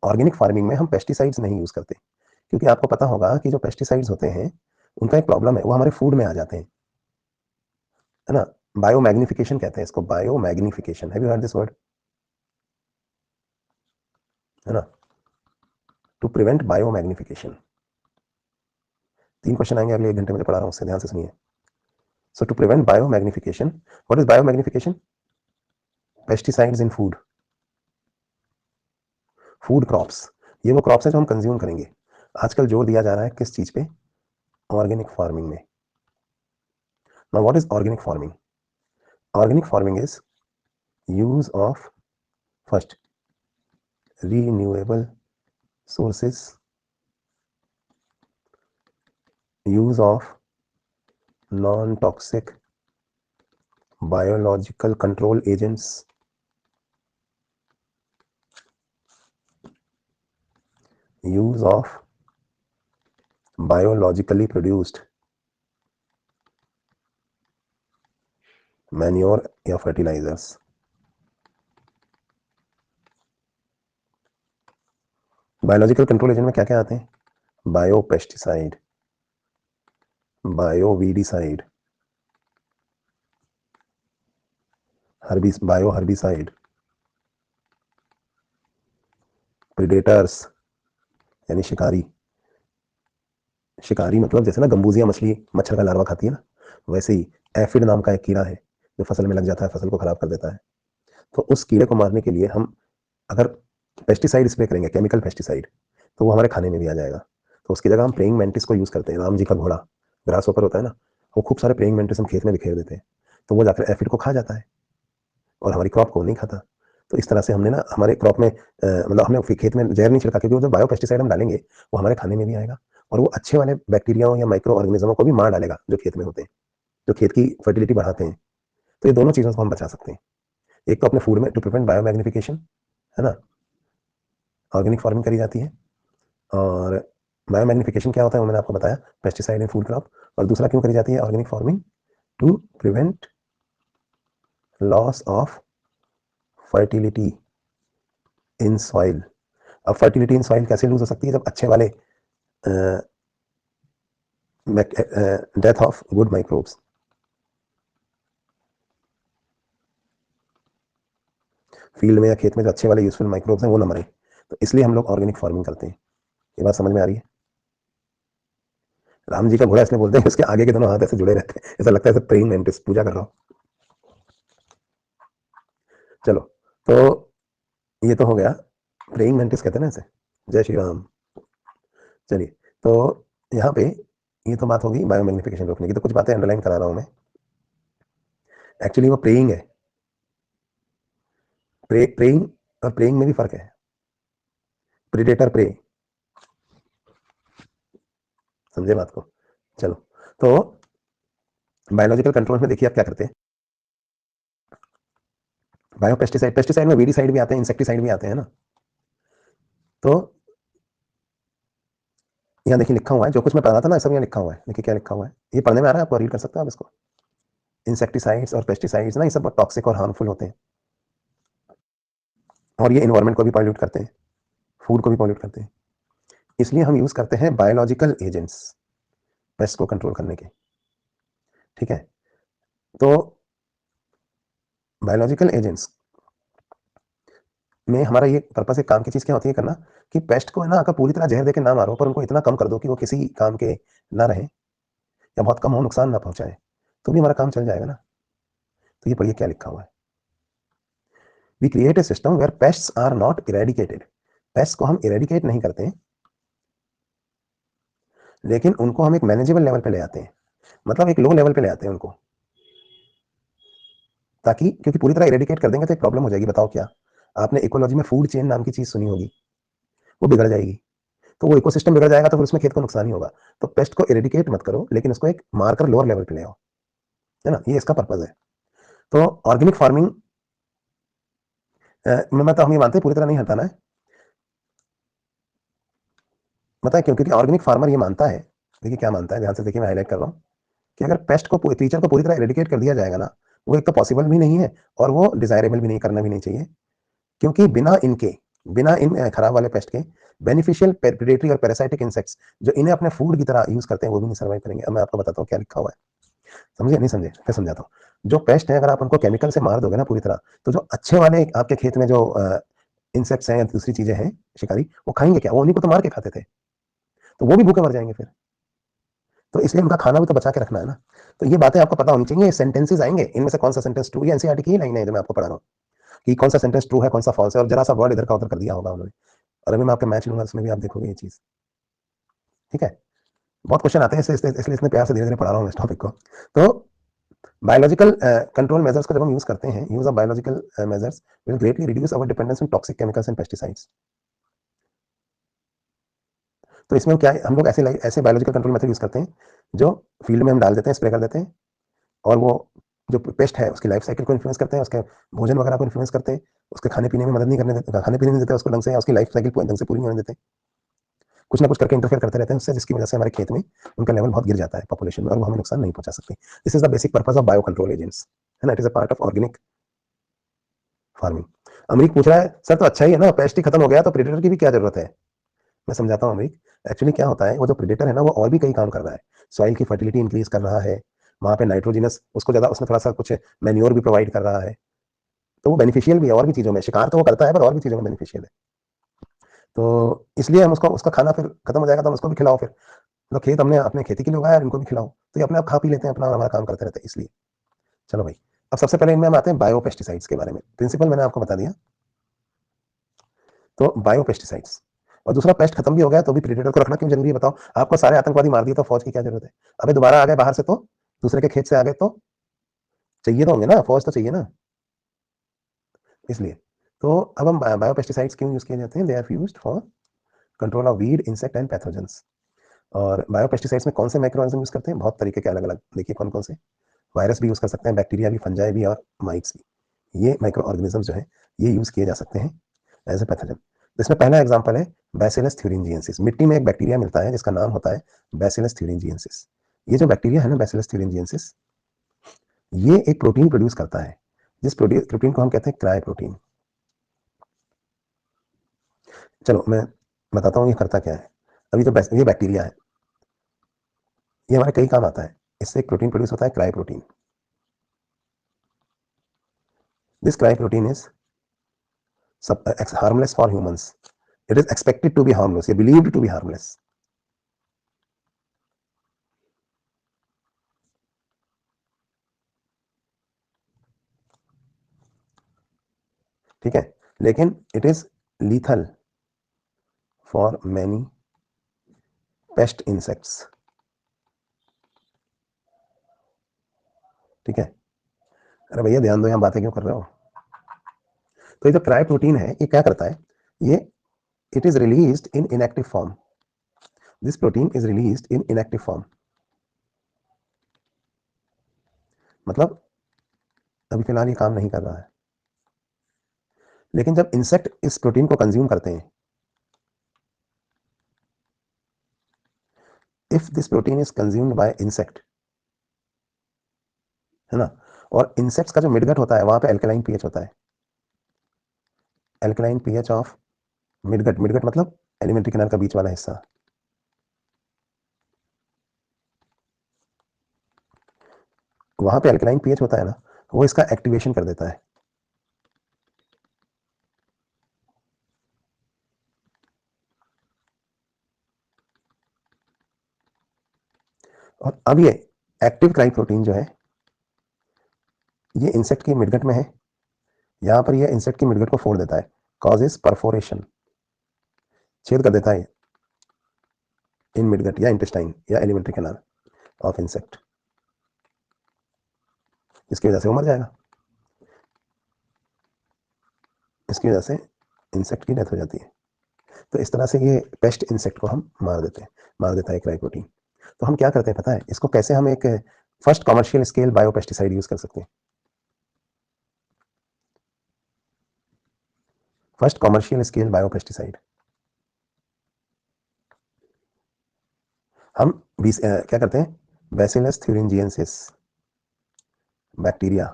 ऑर्गेनिक फार्मिंग में हम पेस्टिसाइड्स नहीं यूज करते, क्योंकि आपको पता होगा कि जो पेस्टिसाइड्स होते हैं उनका एक प्रॉब्लम है, वो हमारे फूड में आ जाते हैं, है ना। बायो मैग्निफिकेशन कहते हैं इसको, bio magnification. Have you heard this word? है ना, to prevent bio magnification. 3 question आएंगे अगले 1 घंटे में जो पढ़ा रहा हूँ उससे, ध्यान से सुनिए। So to prevent bio magnification, what is biomagnification? Pesticides in food crops, ये वो क्रॉप्स हैं जो हम कंज्यूम करेंगे। आजकल जोर दिया जा रहा है किस चीज पे? ऑर्गेनिक फार्मिंग में। Now what is organic farming? Organic farming is use of first renewable sources, use of non-toxic biological control agents, use of biologically produced manure या फर्टिलाइजर्स। बायोलॉजिकल कंट्रोल एजेंट में क्या क्या आते हैं? Bio pesticide, bio weedicide, bio herbicide, predators यानी शिकारी। शिकारी मतलब जैसे ना गंबूजिया मछली मच्छर का लार्वा खाती है ना, वैसे ही एफिड नाम का एक कीड़ा है जो फसल में लग जाता है, फसल को खराब कर देता है। तो उस कीड़े को मारने के लिए हम अगर पेस्टिसाइड स्प्रे करेंगे, केमिकल पेस्टिसाइड, तो वो हमारे खाने में भी आ जाएगा। तो उसकी जगह हम प्रेइंग मैंटिस को यूज करते हैं। राम जी का घोड़ा ग्रास होकर होता है ना, वो खूब सारे प्रेइंग मैंटिस हम खेत में बिखेर देते हैं, तो वो जाकर एफिड को खा जाता है और हमारी क्रॉप को नहीं खाता। तो इस तरह से हमने ना हमारे क्रॉप में मतलब हमने खेत में जहर नहीं छिड़का, क्योंकि वो जो बायो पेस्टिसाइड हम डालेंगे वो हमारे खाने में भी आएगा और वो अच्छे वाले बैक्टीरियाओं या माइक्रो ऑर्गेनिज्मों को भी मार डालेगा जो खेत में होते हैं, जो खेत की फर्टिलिटी बढ़ाते हैं। तो ये दोनों चीज़ों को हम बचा सकते हैं। एक तो अपने फूड में टू प्रिवेंट बायोमैग्निफिकेशन, है ना, ऑर्गेनिक फार्मिंग करी जाती है। और बायोमैग्निफिकेशन क्या होता है वो मैंने आपको बताया, पेस्टिसाइड इन फूड क्रॉप। और दूसरा क्यों करी जाती है organic farming? To prevent loss of fertility in soil. अब फर्टिलिटी इन सॉइल कैसे लूज हो सकती है? जब अच्छे वाले death of good microbes, field में या खेत में जो अच्छे वाले यूजफुल माइक्रोब्स हैं वो ना मरे। तो इसलिए हम लोग ऑर्गेनिक फार्मिंग करते हैं। ये बात समझ में आ रही है? राम जी का घोड़ा इसलिए बोलते हैं उसके आगे के दोनों हाथ ऐसे जुड़े रहते हैं, ऐसा लगता है प्रेइंग मैंटिस पूजा कर रहा हूं। चलो, तो ये तो हो गया, प्रेइंग मैंटिस कहते हैं ना इसे। जय श्री राम। चलिए, तो यहाँ पे ये तो बात होगी बायोमैग्निफिकेशन रोकने की। तो कुछ बातें अंडरलाइन करा रहा हूं मैं। एक्चुअली वो प्रेइंग है, प्रेइंग और प्रेइंग में भी फर्क है। प्रीडेटर प्रे, समझे बात को? चलो, तो बायोलॉजिकल कंट्रोल में देखिए आप क्या करते हैं। बायो पेस्टिसाइड, पेस्टिसाइड में वीडिसाइड भी आते हैं, इंसेक्टिसाइड भी आते हैं ना। तो यहाँ देखिए लिखा हुआ है, जो कुछ मैं पढ़ा था ना सब यहाँ लिखा हुआ है। देखिए क्या लिखा हुआ है, ये पढ़ने में आ रहा है आपको, रीड कर सकते हो आप इसको। इंसेक्टिसाइड्स और पेस्टिसाइड्स ना, ये सब टॉक्सिक और हार्मफुल होते हैं और ये इन्वायरमेंट को भी पॉल्यूट करते हैं, फूड को भी पॉल्यूट करते हैं। इसलिए हम यूज करते हैं बायोलॉजिकल एजेंट्स पेस्ट को कंट्रोल करने के। ठीक है, तो बायोलॉजिकल एजेंट्स में हमारा ये पर्पस है, काम की चीज क्या होती है करना, कि पेस्ट को है ना अगर पूरी तरह जहर देके ना मारो, पर उनको इतना कम कर दो कि वो किसी काम के ना रहे या बहुत कम हो, नुकसान ना पहुंचाए, तो भी हमारा काम चल जाएगा ना। तो ये पढ़िए क्या लिखा हुआ है। We create a system where pests are not eradicated. Pest को हम इरेडिकेट नहीं करते हैं, लेकिन उनको हम एक मैनेजेबल लेवल पे ले आते हैं, मतलब एक लो लेवल पे ले आते हैं उनको, ताकि, क्योंकि पूरी तरह इरेडिकेट कर देंगे तो एक प्रॉब्लम हो जाएगी। बताओ क्या? आपने इकोलॉजी में फूड चेन नाम की चीज सुनी होगी, वो बिगड़ जाएगी। तो वो इकोसिस्टम बिगड़ जाएगा तो फिर उसमें खेत को नुकसान ही होगा। तो पेस्ट को इरेडिकेट मत करो, लेकिन उसको एक मार्कर लोअर लेवल पे ले आओ, है ना, ये इसका पर्पज है। तो ऑर्गेनिक फार्मिंग में मतलब हम ये मानते हैं पूरी तरह नहीं हटाना है, बताए क्यों? क्योंकि ऑर्गेनिक फार्मर ये मानता है, देखिए क्या मानता है, ध्यान से देखिए, मैं हाईलाइट कर रहा हूँ, कि अगर पेस्ट को टीचर को पूरी तरह इरेडिकेट कर दिया जाएगा ना, वो एक तो पॉसिबल भी नहीं है और वो डिजायरेबल भी नहीं, करना भी नहीं चाहिए। क्योंकि बिना इन खराब वाले पेस्ट के बेनिफिशियल प्रेडेटरी और पैरासाइटिक इंसेक्ट्स जो इन्हें अपने फूड की तरह यूज करते हैं वो भी नहीं सर्वाइव करेंगे। अब मैं आपको बताता हूँ क्या लिखा हुआ है, समझे नहीं समझे? फिर समझाता हूँ। जो पेस्ट है अगर आप उनको केमिकल से मार दोगे ना पूरी तरह, तो जो अच्छे वाले आपके खेत में जो इंसेक्ट्स हैं या दूसरी चीजें हैं शिकारी, वो खाएंगे क्या? वो उन्हीं को तो मार के खाते थे, तो वो भी भूखे मर जाएंगे फिर। तो इसलिए उनका खाना भी तो बचा के रखना है ना। तो ये बातें आपको पता होनी चाहिए। सेंटेंसेस आएंगे, इनमें से कौन सा सेंटेंस ट्रू, ये एनसीईआरटी की लाइन है जो मैं आपको पढ़ा रहा हूँ, कि कौन सा सेंटेंस ट्रू है कौन सा फॉल्स है, और जरा सा वर्ड इधर का उधर कर दिया होगा उन्होंने। और अभी मैं आपके मैच लूंगा उसमें भी आप देखोगे ये चीज। ठीक है, बहुत क्वेश्चन आते हैं इसलिए इतने प्यार से धीरे धीरे पढ़ा रहा हूँ इस टॉपिक को। तो बायोलॉजिकल कंट्रोल मेजर्स को जब हम यूज करते हैं, use of biological measures will greatly reduce our dependence on toxic chemicals and pesticides. तो इसमें क्या है, हम लोग ऐसे बायोलॉजिकल कंट्रोल मेथड यूज करते हैं जो फील्ड में हम डाल देते हैं, स्प्रे कर देते हैं, और वो जो पेस्ट है उसकी लाइफ साइकिल को इन्फ्लुएंस करते हैं, उसके भोजन वगैरह को इन्फ्लुएंस करते हैं, उसके खाने पीने में मदद नहीं करने देते, खाने पीने नहीं देते उसको ढंग से, उसकी लाइफ साइकिल ढंग से पूरी नहीं होने देते, कुछ ना कुछ करके इंटरफेयर करते रहते हैं उससे, जिसकी वजह से हमारे खेत में उनका लेवल बहुत गिर जाता है पॉपुलेशन में, और वो हमें नुकसान नहीं पहुंचा सकते। This is the basic purpose of bio control agents, है ना, it is a part of organic farming. Amrik पूछ रहा है सर तो अच्छा ही है ना, पेस्ट ही खत्म हो गया तो प्रेडेटर की भी क्या जरूरत है। मैं समझाता हूँ अमरीक, एक्चुअली क्या होता है, वो जो प्रेडेटर है ना वो और भी कई काम कर रहा है, सॉइल की फर्टिलिटी इंक्रीज कर रहा है, वहां पे नाइट्रोजिनस उसको ज्यादा, उसमें थोड़ा सा कुछ मैन्योर भी प्रोवाइड कर रहा है, तो वो बेनिफिशियल भी है और भी चीजों में, शिकार तो वो करता है पर और भी चीजों में बेनिफिशियल है। तो इसलिए हम उसको, उसका खाना फिर खत्म हो जाएगा तो हम उसको भी खिलाओ, फिर तो खेत हमने अपने खेती के लिए उगाया, इनको भी खिलाओ, तो ये अपने आप खा पी लेते हैं अपना, हमारा काम करते रहते हैं इसलिए। चलो भाई, अब सबसे पहले इनमें हम आते हैं बायो पेस्टिसाइड्स के बारे में। प्रिंसिपल मैंने आपको बता दिया, तो बायो पेस्टिसाइड्स। और दूसरा, पेस्ट खत्म भी हो गया तो भी प्रेडेटर को रखना क्यों जरूरी है बताओ, आपको सारे आतंकवादी मार दिए तो फौज की क्या जरूरत है, अबे दोबारा आ गए बाहर से तो दूसरे के खेत से आ गए तो चाहिए तो होंगे ना, फौज तो चाहिए ना, इसलिए। तो अब हम बायो पेस्टिसाइड्स क्यों यूज किए जाते हैं, they are used for control of weed, insect and pathogens. और बायो पेस्टिसाइड्स में कौन से माइक्रो ऑर्गेनिज्म यूज करते हैं, बहुत तरीके के अलग अलग, देखिए कौन कौन से, वायरस भी यूज कर सकते हैं, बैक्टीरिया भी, फंजाई भी, और माइट्स भी, ये माइक्रो ऑर्गेनिज्म जो है ये यूज किए जा सकते हैं एज ए पैथोजन। तो इसमें पहला एग्जांपल है बैसिलस थ्यूरिंजिएंसिस। मिट्टी में एक बैक्टीरिया मिलता है जिसका नाम होता है बैसिलस थ्यूरिंजिएंसिस। ये जो बैक्टीरिया है ना बैसिलस थ्यूरिंजिएंसिस, ये एक प्रोटीन प्रोड्यूस करता है, जिस प्रोटीन को हम कहते हैं क्राई प्रोटीन। चलो मैं बताता हूँ ये करता क्या है। अभी तो ये बैक्टीरिया है, ये हमारे कई काम आता है, इससे एक प्रोटीन प्रोड्यूस होता है cry protein. This cry protein is harmless for humans. It is expected to be harmless, ये believed to be harmless. ठीक है, लेकिन it is lethal for many paste insects. ठीक है, अरे भैया ध्यान दो, यहां बातें क्यों कर रहे हो। तो ये जो क्राई प्रोटीन है ये क्या करता है, ये it is released in inactive form, this protein is released in inactive form, मतलब अभी फिलहाल ये काम नहीं कर रहा है, लेकिन जब इंसेक्ट इस प्रोटीन को कंज्यूम करते हैं, if this protein is consumed by insect, है ना, और इंसेक्ट्स का जो मिडगट होता है वहां पे एल्कलाइन पीएच होता है, alkaline pH of midgut, midgut मतलब एलिमेंट्री कैनाल का बीच वाला हिस्सा, वहां पे अल्कलाइन पीएच होता है ना, वो इसका एक्टिवेशन कर देता है। और अब ये एक्टिव क्राई प्रोटीन जो है ये इंसेक्ट की मिडगट में है, यहां पर ये इंसेक्ट की मिडगट को फोड़ देता है, कॉजेस परफोरेशन, छेद कर देता है इन मिडगट या इंटेस्टाइन या एलिमेंट्री कैनाल ऑफ इंसेक्ट, इसकी वजह से वो मर जाएगा, इसकी वजह से इंसेक्ट की डेथ हो जाती है। तो इस तरह से ये पेस्ट इंसेक्ट को हम मार देते हैं, मार देता है क्राई प्रोटीन। तो हम क्या करते हैं पता है, इसको कैसे हम एक first commercial scale biopesticide use कर सकते हैं, फर्स्ट कमर्शियल स्केल बायोपेस्टिसाइड। हम क्या करते हैं, बैसिलस थ्यूरिंजिएंसिस बैक्टीरिया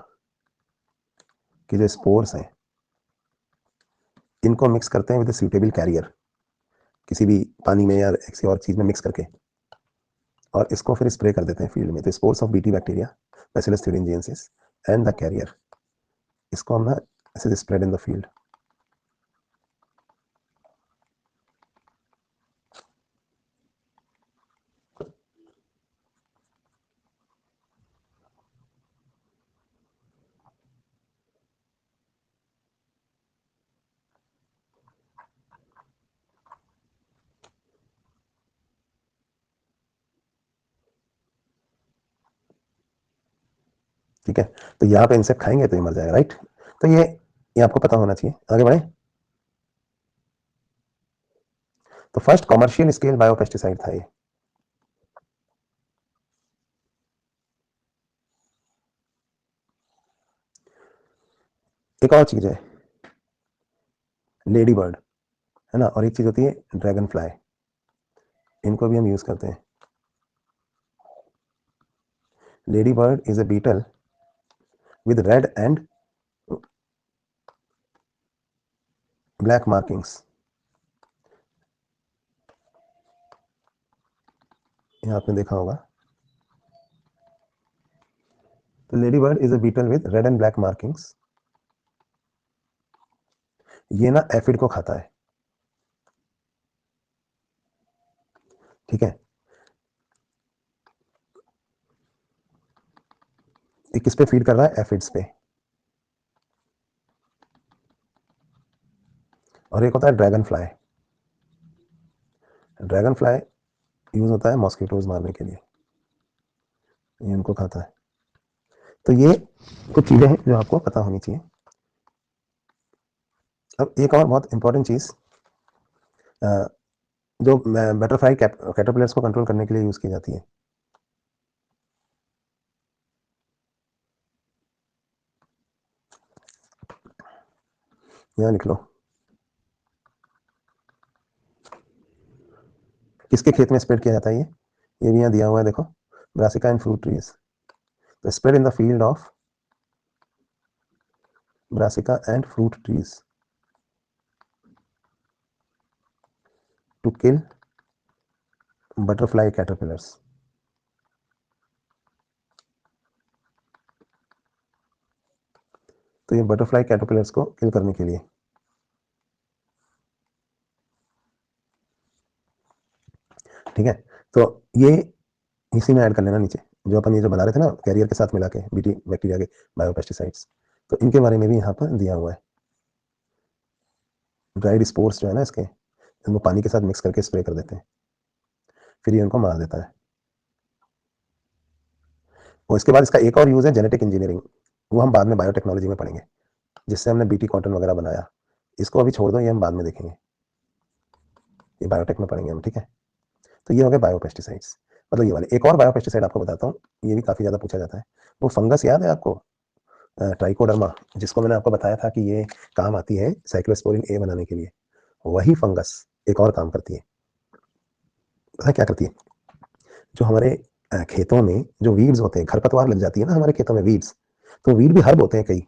के जो स्पोर्स हैं इनको मिक्स करते हैं विद सूटेबल कैरियर, किसी भी पानी में या किसी और चीज में मिक्स करके, और इसको फिर स्प्रे कर देते हैं फील्ड में। तो spores of BT bacteria, Bacillus thuringiensis and the carrier, इसको हम ना ऐसे स्प्रेड इन द फील्ड। ठीक है, तो यहाँ पे इंसेक्ट खाएंगे तो ये मर जाएगा, राइट। तो ये आपको पता होना चाहिए। आगे बढ़े। तो फर्स्ट कॉमर्शियल स्केल बायोपेस्टिसाइड था ये। एक और चीज है लेडी बर्ड, है ना, और एक चीज होती है ड्रैगन फ्लाई, इनको भी हम यूज करते हैं। Lady bird is a beetle with red and black markings. ये आपने देखा होगा। तो lady bird is a beetle with red and black markings. ये ना एफिड को खाता है, ठीक है। ये किस पे फीड कर रहा है? एफिड्स पे। और एक होता है dragon fly. Dragon fly use होता है मॉस्किटोज मारने के लिए, ये इनको खाता है। तो ये कुछ चीजें हैं जो आपको पता होनी चाहिए। अब एक और बहुत इंपॉर्टेंट चीज जो बटरफ्लाई कैटरपिलर्स को कंट्रोल करने के लिए यूज की जाती है, यहाँ लिख लो। किसके खेत में स्प्रेड किया जाता है ये भी यहाँ दिया हुआ है, देखो। ब्रासिका एंड फ्रूट ट्रीज, तो spread in the field of brassica and fruit trees to kill butterfly caterpillars. तो ये बटरफ्लाई कैटरपिलर्स को किल करने के लिए। ठीक है, तो ये इसी में ऐड कर लेना नीचे, जो अपन ये जो बना रहे थे ना कैरियर के साथ मिला के बीटी बैक्टीरिया के बायोपेस्टिसाइड्स, तो इनके बारे में भी यहाँ पर दिया हुआ है। ड्राइड स्पोर्स जो है ना इसके, इनको पानी के साथ मिक्स करके स्प्रे कर देते हैं, फिर ये उनको मार देता है। और इसके बाद इसका एक और यूज है जेनेटिक इंजीनियरिंग, वो हम बाद में बायोटेक्नोलॉजी में पढ़ेंगे, जिससे हमने बीटी कॉटन वगैरह बनाया। इसको अभी छोड़ दो, ये हम बाद में देखेंगे, ये बायोटेक में पढ़ेंगे हम, ठीक है। तो ये हो गए बायोपेस्टिसाइड्स। मतलब ये वाले एक और बायोपेस्टिसाइड आपको बताता हूँ, ये भी काफी ज्यादा पूछा जाता है। वो फंगस याद है आपको, ट्राइकोडर्मा, जिसको मैंने आपको बताया था कि ये काम आती है साइक्लोस्पोरिन ए बनाने के लिए। वही फंगस एक और काम करती है। पता है क्या करती है? जो हमारे खेतों में जो वीड्स होते हैं, खरपतवार लग जाती है ना हमारे खेतों में वीड्स, तो वीड भी हर्ब होते हैं कई।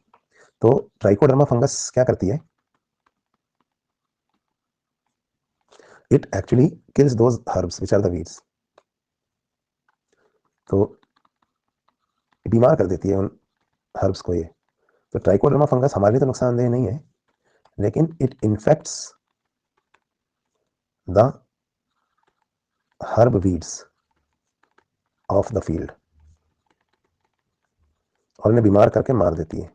तो ट्राइकोडर्मा फंगस क्या करती है? It actually kills those herbs which are the weeds. तो बीमार कर देती है उन हर्ब्स को ये। तो ट्राइकोडर्मा फंगस हमारे लिए तो नुकसानदेह नहीं है, लेकिन it infects the herb weeds of the field और इन्हें बीमार करके मार देती है।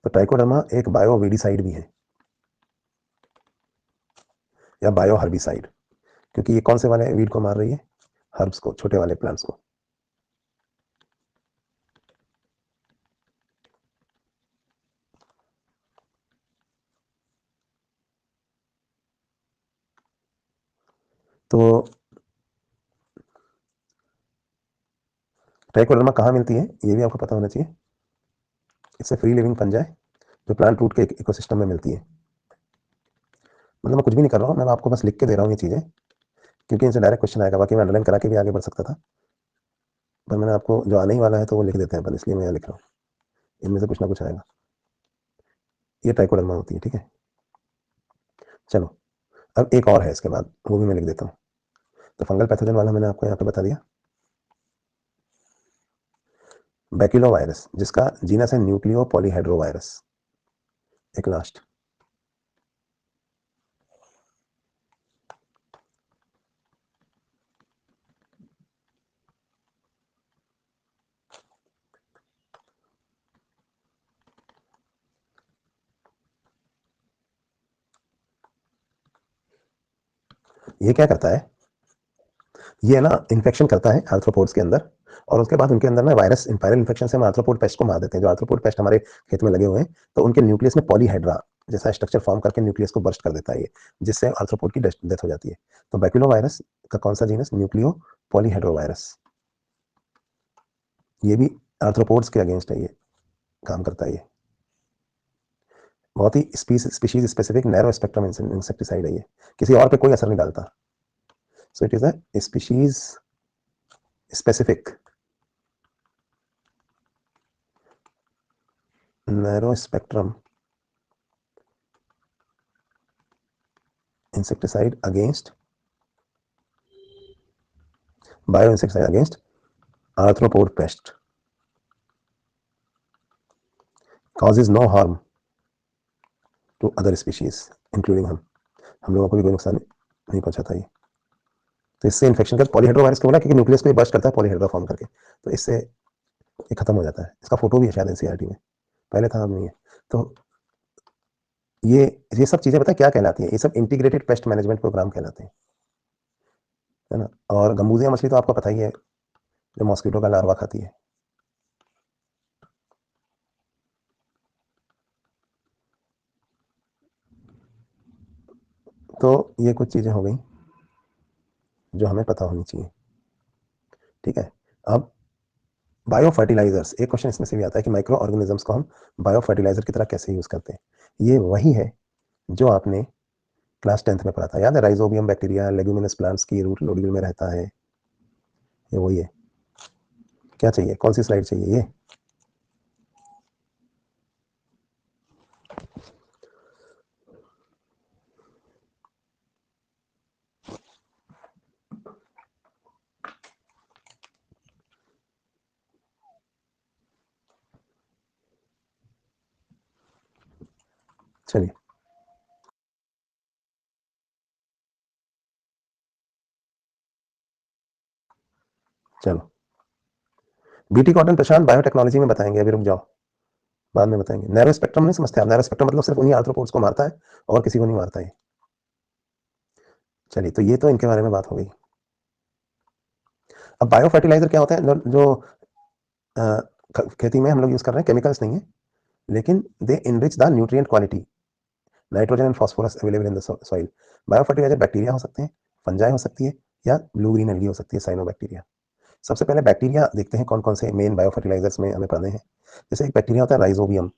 तो ट्राइकोडर्मा एक बायो वीडिसाइड भी है या बायो हर्बिसाइड, क्योंकि ये कौन से वाले वीड को मार रही है? हर्ब्स को, छोटे वाले प्लांट्स को। तो ट्राइकोडर्मा कहाँ मिलती है ये भी आपको पता होना चाहिए। इससे फ्री लिविंग फंजाई जो प्लांट रूट के इकोसिस्टम में मिलती है। मतलब मैं कुछ भी नहीं कर रहा हूँ, मैं आपको बस लिख के दे रहा हूँ ये चीजें, क्योंकि इनसे डायरेक्ट क्वेश्चन आएगा। बाकी मैं अंडरलाइन करा के भी आगे बढ़ सकता था, पर मैंने आपको जो आने ही वाला है तो वो लिख देते हैं अपन, इसलिए मैं यहाँ लिख रहा हूँ। इनमें से कुछ ना कुछ आएगा। ये ट्राइकोडर्मा होती है, ठीक है। चलो, अब एक और है इसके बाद, वो भी मैं लिख देता हूँ। तो फंगल पैथोजन वाला मैंने आपको यहाँ पे बता दिया। बैक्यूलोवायरस, जिसका जीनस है न्यूक्लियो पॉलीहेड्रोवायरस, एक लास्ट। ये क्या करता है? ये ना इन्फेक्शन करता है आर्थ्रोपोड्स के अंदर, और उसके बाद उनके अंदर ना वायरस वायरल इन्फेक्शन से हम आर्थ्रोपोड पेस्ट को मार देते हैं। जो आर्थ्रोपोड पेस्ट हमारे खेत में लगे हुए हैं, तो उनके न्यूक्लियस में पॉलीहेड्रा जैसा स्ट्रक्चर फॉर्म करके न्यूक्लियस को बर्स्ट कर देता है ये, जिससे आर्थ्रोपोड की डेथ हो जाती है। तो बैक्यूलो वायरस का कौन सा जीनस, न्यूक्लियो पॉलीहेड्रो वायरस, ये भी आर्थ्रोपोड्स के अगेंस्ट है, ये काम करता है। ये बहुत ही species specific narrow spectrum insecticide है, ये किसी और पे कोई असर नहीं डालता। So it is a species specific narrow spectrum insecticide against bioinsecticide against arthropod pest, causes no harm to other species including हम लोगों को भी कोई नुकसान नहीं पहुंचाता ये। तो इससे इन्फेक्शन का पॉलीहेड्रो वायरस क्यों बोला, क्योंकि न्यूक्लियस को ये बर्स्ट करता है पॉलीहेड्रा फॉर्म करके, तो इससे ये खत्म हो जाता है। इसका फोटो भी है शायद एनसीईआरटी में, पहले था, अब नहीं है। तो ये सब चीजें पता है क्या कहलाती है, ये सब इंटीग्रेटेड पेस्ट मैनेजमेंट प्रोग्राम कहलाते हैं, है ना। और गंबूजिया मछली तो आपको पता ही है, जो मॉस्किटो का लार्वा खाती है। तो ये कुछ चीजें हो गई जो हमें पता होनी चाहिए, ठीक है। अब बायो फर्टिलाइजर्स, एक क्वेश्चन इसमें से भी आता है कि माइक्रो ऑर्गेनिजम्स को हम बायो फर्टिलाइजर की तरह कैसे यूज करते हैं। ये वही है जो आपने क्लास 10th में पढ़ा था, याद है, राइजोबियम बैक्टीरिया लेग्यूमिनस प्लांट्स की रूट नोड्यूल में रहता है, ये वही है। क्या चाहिए, कौन सी स्लाइड चाहिए, ये चलिए। चलो, बीटी कॉटन प्रशांत बायोटेक्नोलॉजी में बताएंगे, अभी रुक जाओ, बाद में बताएंगे। नैरो स्पेक्ट्रम नहीं समझते आप, नैरो स्पेक्ट्रम मतलब सिर्फ उन्हीं आर्थ्रोपोड्स को मारता है और किसी को नहीं मारता है। चलिए, तो ये तो इनके बारे में बात हो गई। अब बायो फर्टिलाइजर क्या होता है, जो खेती में हम लोग यूज कर रहे हैं, केमिकल्स नहीं है, लेकिन they enrich the nutrient quality, nitrogen and phosphorus available in the soil. Biofertilizer bacteria हो सकते हैं, फंजाई हो सकती है, या ब्लू ग्रीन एल्गी हो सकती है, साइनोबैक्टीरिया। सबसे पहले बैक्टीरिया देखते हैं कौन कौन से मेन बायो फर्टिलाइजर्स में हमें पढ़ने हैं। जैसे एक बैक्टीरिया होता है राइजोबियम,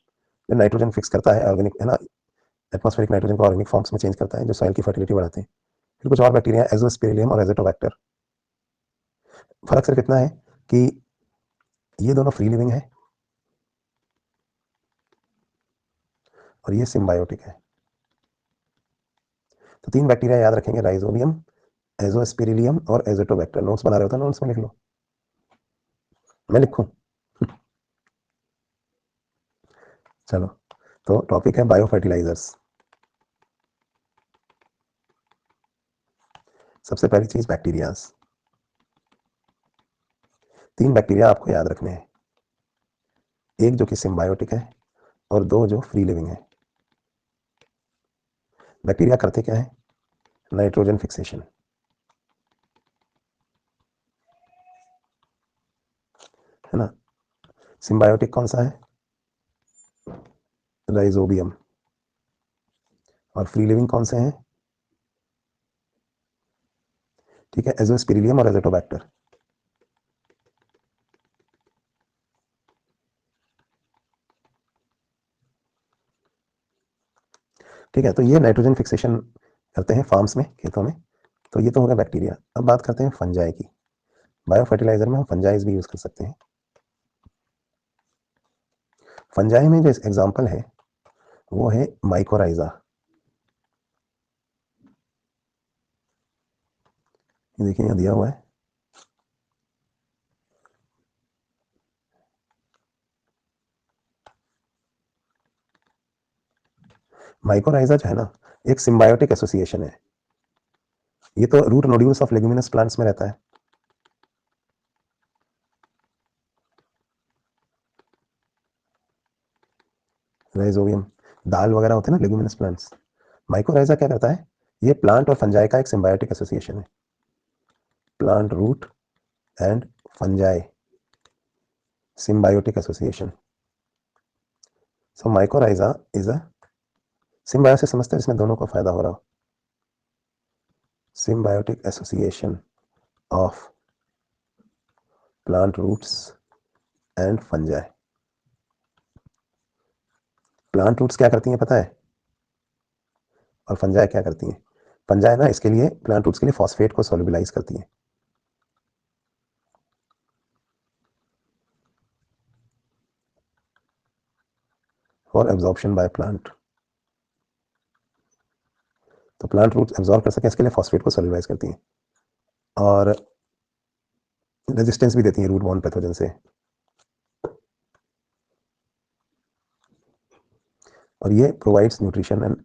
जो नाइट्रोजन फिक्स करता है ऑर्गेनिक, है ना, एटमॉस्फेरिक नाइट्रोजन को ऑर्गेनिक फॉर्म्स में चेंज करता है, जो सॉइल की फर्टिलिटी बढ़ाते हैं। फिर कुछ और बैक्टीरिया, एजोस्पिरिलियम और एजोटोबैक्टर। फर्क सिर्फ इतना है कि ये दोनों फ्री लिविंग है और ये सिम्बायोटिक है। तो 3 बैक्टीरिया याद रखेंगे, राइजोबियम, एजोस्पिरिलियम और एजोटोबैक्टर। नोट्स बना रहे हो तो नोट्स में लिख लो, मैं लिखूं? चलो, तो टॉपिक है बायो फर्टिलाइजर्स। सबसे पहली चीज बैक्टीरियाज। 3 बैक्टीरिया आपको याद रखने हैं, एक जो कि सिम्बायोटिक है और 2 जो फ्री लिविंग है। बैक्टीरिया करते क्या है, नाइट्रोजन फिक्सेशन, है ना। सिम्बायोटिक कौन सा है, राइजोबियम, और फ्री लिविंग कौन से हैं, ठीक है, एजोस्पिरिलियम और एजोटोबैक्टर। ठीक है, तो ये नाइट्रोजन फिक्सेशन करते हैं फार्म्स में, खेतों में। तो ये तो हो गया बैक्टीरिया। अब बात करते हैं फंजाई की। बायो फर्टिलाइजर में हम फंजाइज भी यूज कर सकते हैं। फंजाई में जो एग्जांपल है वो है माइकोराइजा। ये देखिए, यहाँ दिया हुआ है, माइकोराइजा जो है ना, एक सिम्बायोटिक एसोसिएशन है। ये तो root nodules of leguminous plants में रहता है। राइजोबियम, दाल वगैरह होते हैं ना लेग्यूमिनस प्लांट्स। माइकोराइजा क्या करता है, ये प्लांट और फंजाई का एक सिम्बायोटिक एसोसिएशन है, plant root and fungi. symbiotic association. So mycorrhiza is a symbiosis समझते हैं जिसमें दोनों को फायदा हो रहा हो. Symbiotic association of plant roots and fungi. Plant roots क्या करती हैं पता है, और फंजाई क्या करती हैं? फंजाई ना इसके लिए, प्लांट रूट्स के लिए फॉस्फेट को सोल्यूबलाइज करती है. For absorption by plant. तो प्लांट रूट्स एब्जॉर्ब कर सके इसके लिए फॉस्फेट को सोल्यूबलाइज करती हैं और रेजिस्टेंस भी देती हैं रूट बॉर्न पैथोजन से. और ये provides nutrition and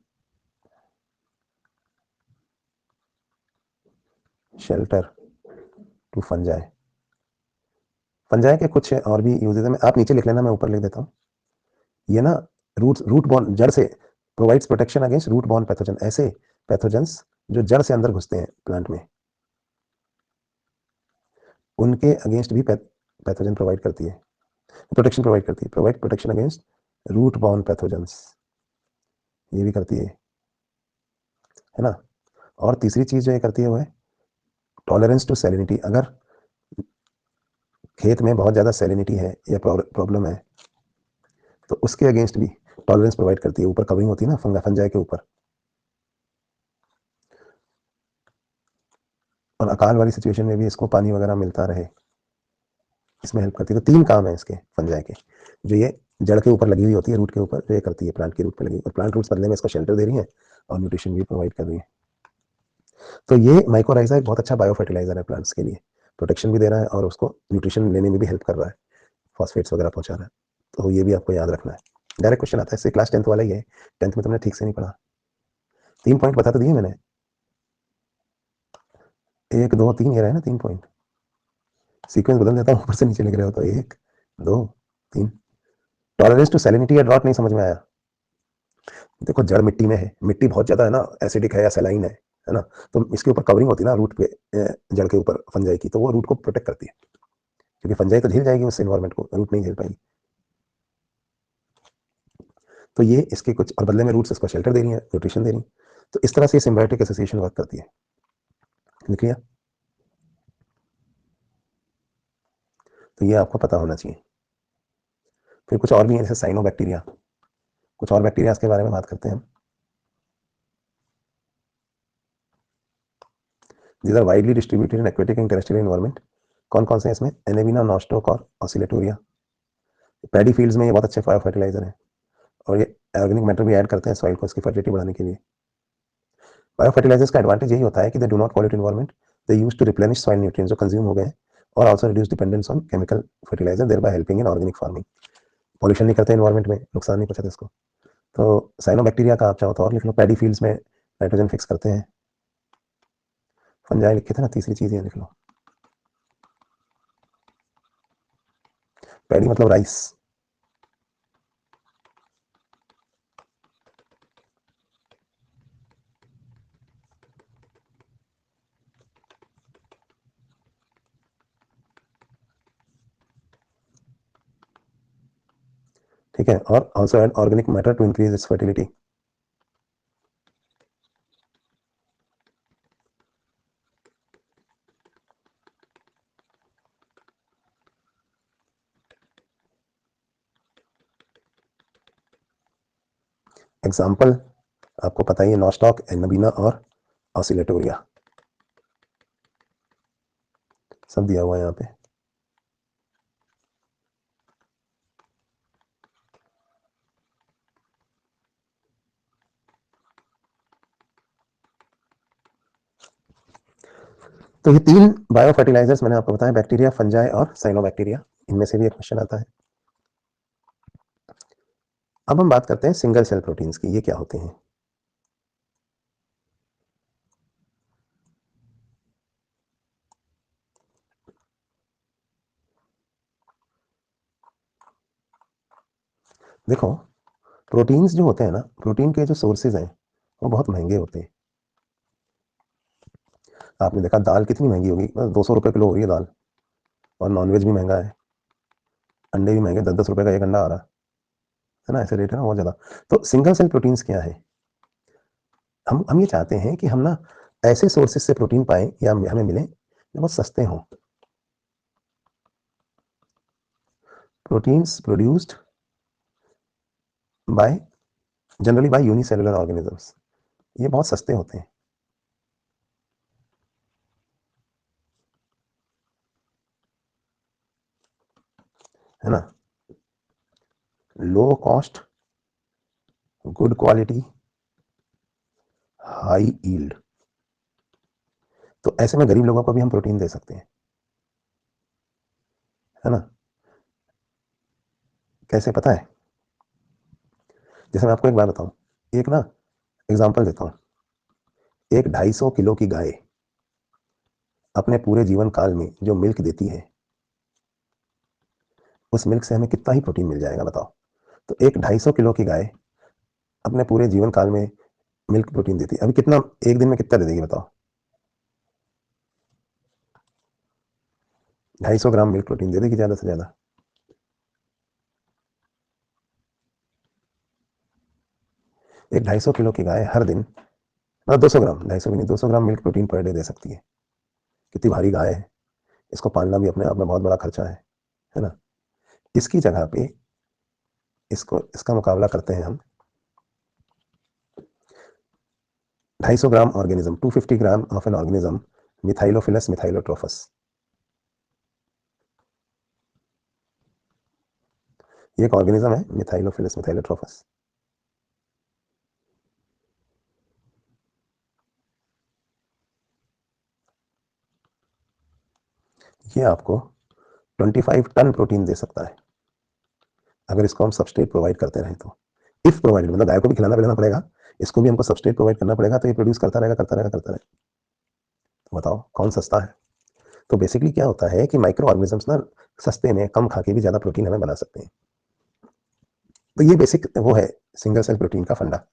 shelter to fungi. Fungi के कुछ और भी यूजेस है, आप नीचे लिख लेना, मैं ऊपर लिख देता हूँ. ये ना रूट बॉर्न, जड़ से provides protection against root borne pathogen. ऐसे पैथोजन्स जो जड़ से अंदर घुसते हैं प्लांट में, उनके अगेंस्ट भी पैथोजन प्रोवाइड करती है, प्रोटेक्शन प्रोवाइड करती है. Provide protection against root borne pathogens, ये भी करती है ना. और तीसरी चीज जो ये करती है वो है टॉलरेंस टू सैलिनिटी. अगर खेत में बहुत ज्यादा सैलिनिटी है या प्रॉब्लम है तो उसके अगेंस्ट भी टॉलरेंस प्रोवाइड करती है. ऊपर कवरिंग होती है ना फंजाई के ऊपर, और अकाल वाली सिचुएशन में भी इसको पानी वगैरह मिलता रहे, इसमें हेल्प करती है. तो 3 काम है इसके फंजाई के, जो ये जड़ के ऊपर लगी हुई होती है, रूट के ऊपर, जो ये करती है प्लांट के रूट पे लगी, और प्लांट रूट्स बदले में इसको शेल्टर दे रही है और न्यूट्रिशन भी प्रोवाइड कर रही है. तो ये माइकोराइजा एक बहुत अच्छा बायो फर्टिलाइजर है प्लांट्स के लिए. प्रोटेक्शन भी दे रहा है और उसको न्यूट्रिशन लेने में भी हेल्प कर रहा है, फॉस्फेट्स वगैरह पहुंचा रहा है. तो ये भी आपको याद रखना है. डायरेक्ट क्वेश्चन आता है इससे, क्लास 10th वाला ही है. 10th में तुमने ठीक से नहीं पढ़ा. 3 पॉइंट बता तो दिए मैंने, 1 2 3 ये रहे ना 3 पॉइंट. सीक्वेंस बदल देता हूँ, ऊपर से नीचे लिख रहे हो तो 1 2 3. टॉलरेंस टू सैलिनिटी या ड्रॉट नहीं समझ में आया. देखो जड़ मिट्टी में है, मिट्टी बहुत ज्यादा है ना, एसिडिक है या सलाइन है ना, तो इसके ऊपर कवरिंग होती है ना रूट पे, जड़ के ऊपर फंजाई की, तो वो रूट को प्रोटेक्ट करती है, क्योंकि फंजाई तो झेल जाएगी उस एनवायरमेंट को, रूट नहीं झेल पाएगी. तो ये इसके कुछ, और बदले में रूट्स इसको शेल्टर दे रही है, न्यूट्रिशन दे रही है. तो इस तरह से सिम्बायोटिक एसोसिएशन वर्क करती है. लिख लिया? तो ये आपको पता होना चाहिए. फिर कुछ और भी है जैसे साइनोबैक्टीरिया. कुछ और बैक्टीरिया के बारे में बात करते हैं. These are widely distributed in aquatic and terrestrial environment. कौन कौन से हैं इसमें? एनेविना, नॉस्टोक और ऑसिलेटोरिया. पैडी फील्ड्स में ये बहुत अच्छे बायो फर्टिलाइजर हैं, और ये ऑर्गेनिक मैटर भी ऐड करते हैं सॉइल को इसकी फर्टिलिटी बढ़ाने के लिए. बायो फर्टिलाइजर्स का एडवांटेज यही होता है कि they do not pollute environment, they use to replenish soil nutrients जो कंज्यूम हो गए हैं, और also reduce dependence on chemical fertiliser, thereby helping in organic farming. Pollution नहीं करते एनवायरमेंट में, नुकसान नहीं पहुंचाते इसको. तो साइनोबैक्टीरिया का आप चाहो तो और लिख लो. पैडी फील्ड्स में नाइट्रोजन फिक्स करते हैं. फंजाई लिखे थे ना, तीसरी चीज ये लिख लो. पैडी मतलब राइस. ठीक है, और also add organic matter to increase its fertility. Example आपको पता ही है, नॉस्टॉक, एनबीना और ऑसिलेटोरिया, सब दिया हुआ है यहाँ पे. तो ये 3 बायो फर्टिलाइजर्स मैंने आपको बताया, बैक्टीरिया, फंजाई और साइनोबैक्टीरिया. इनमें से भी एक क्वेश्चन आता है. अब हम बात करते हैं सिंगल सेल प्रोटीन्स की. ये क्या होते हैं? देखो, प्रोटीन्स जो होते हैं ना, प्रोटीन के जो सोर्सेज हैं वो बहुत महंगे होते हैं. आपने देखा दाल कितनी महंगी होगी, 200 रुपये किलो हो रही है दाल, और नॉनवेज भी महंगा है. अंडे भी महंगे, 10-10 रुपए का एक अंडा आ रहा है ना, ऐसे रेट है ना बहुत ज़्यादा। तो सिंगल सेल प्रोटीन्स क्या है? हम ये चाहते हैं कि हम ना ऐसे सोर्सेज से प्रोटीन पाएँ या हमें मिले जो बहुत सस्ते हों। Proteins produced by generally by unicellular organisms, ये बहुत सस्ते होते हैं, है ना? Low cost, good quality, high yield. तो ऐसे में गरीब लोगों को भी हम प्रोटीन दे सकते हैं, है ना? कैसे पता है? जैसे मैं आपको एक बात बताऊं, एक ना एग्जांपल देता हूं। एक 250 किलो की गाय अपने पूरे जीवन काल में जो मिल्क देती है, उस मिल्क से हमें कितना ही प्रोटीन मिल जाएगा बताओ? तो एक 250 किलो की गाय अपने पूरे जीवन काल में मिल्क प्रोटीन देती है, अभी कितना एक दिन में कितना दे देगी बताओ? 250 ग्राम मिल्क प्रोटीन दे देगी ज्यादा से ज्यादा। एक 250 किलो की गाय हर दिन, मतलब 200 ग्राम, 250 भी नहीं, 200 ग्राम milk protein per day they सकती है। कितनी भारी गाय है, इसको पालना भी अपने आप में बहुत बड़ा खर्चा है ना? इसकी जगह पे इसका मुकाबला करते हैं हम 250 gram organism, 250 gram of an organism, Methylophilus methylotrophus. ये एक ऑर्गेनिज्म है मिथाइलोफिलस मिथाइलोट्रोफस। ये आपको 25 टन प्रोटीन दे सकता है अगर इसको हम सबस्ट्रेट प्रोवाइड करते रहें तो। इफ प्रोवाइडेड मतलब गाय को भी खिलाना पिलाना पड़ेगा, इसको भी हमको सबस्ट्रेट प्रोवाइड करना पड़ेगा, तो ये प्रोड्यूस करता रहेगा करता रहेगा करता रहेगा। तो बताओ कौन सस्ता है? तो बेसिकली क्या होता है कि माइक्रो ऑर्गेनिजम्स ना सस्ते में कम खा के भी ज्यादा प्रोटीन हमें बना सकते हैं। तो ये बेसिक वो है सिंगल सेल प्रोटीन का फंडा।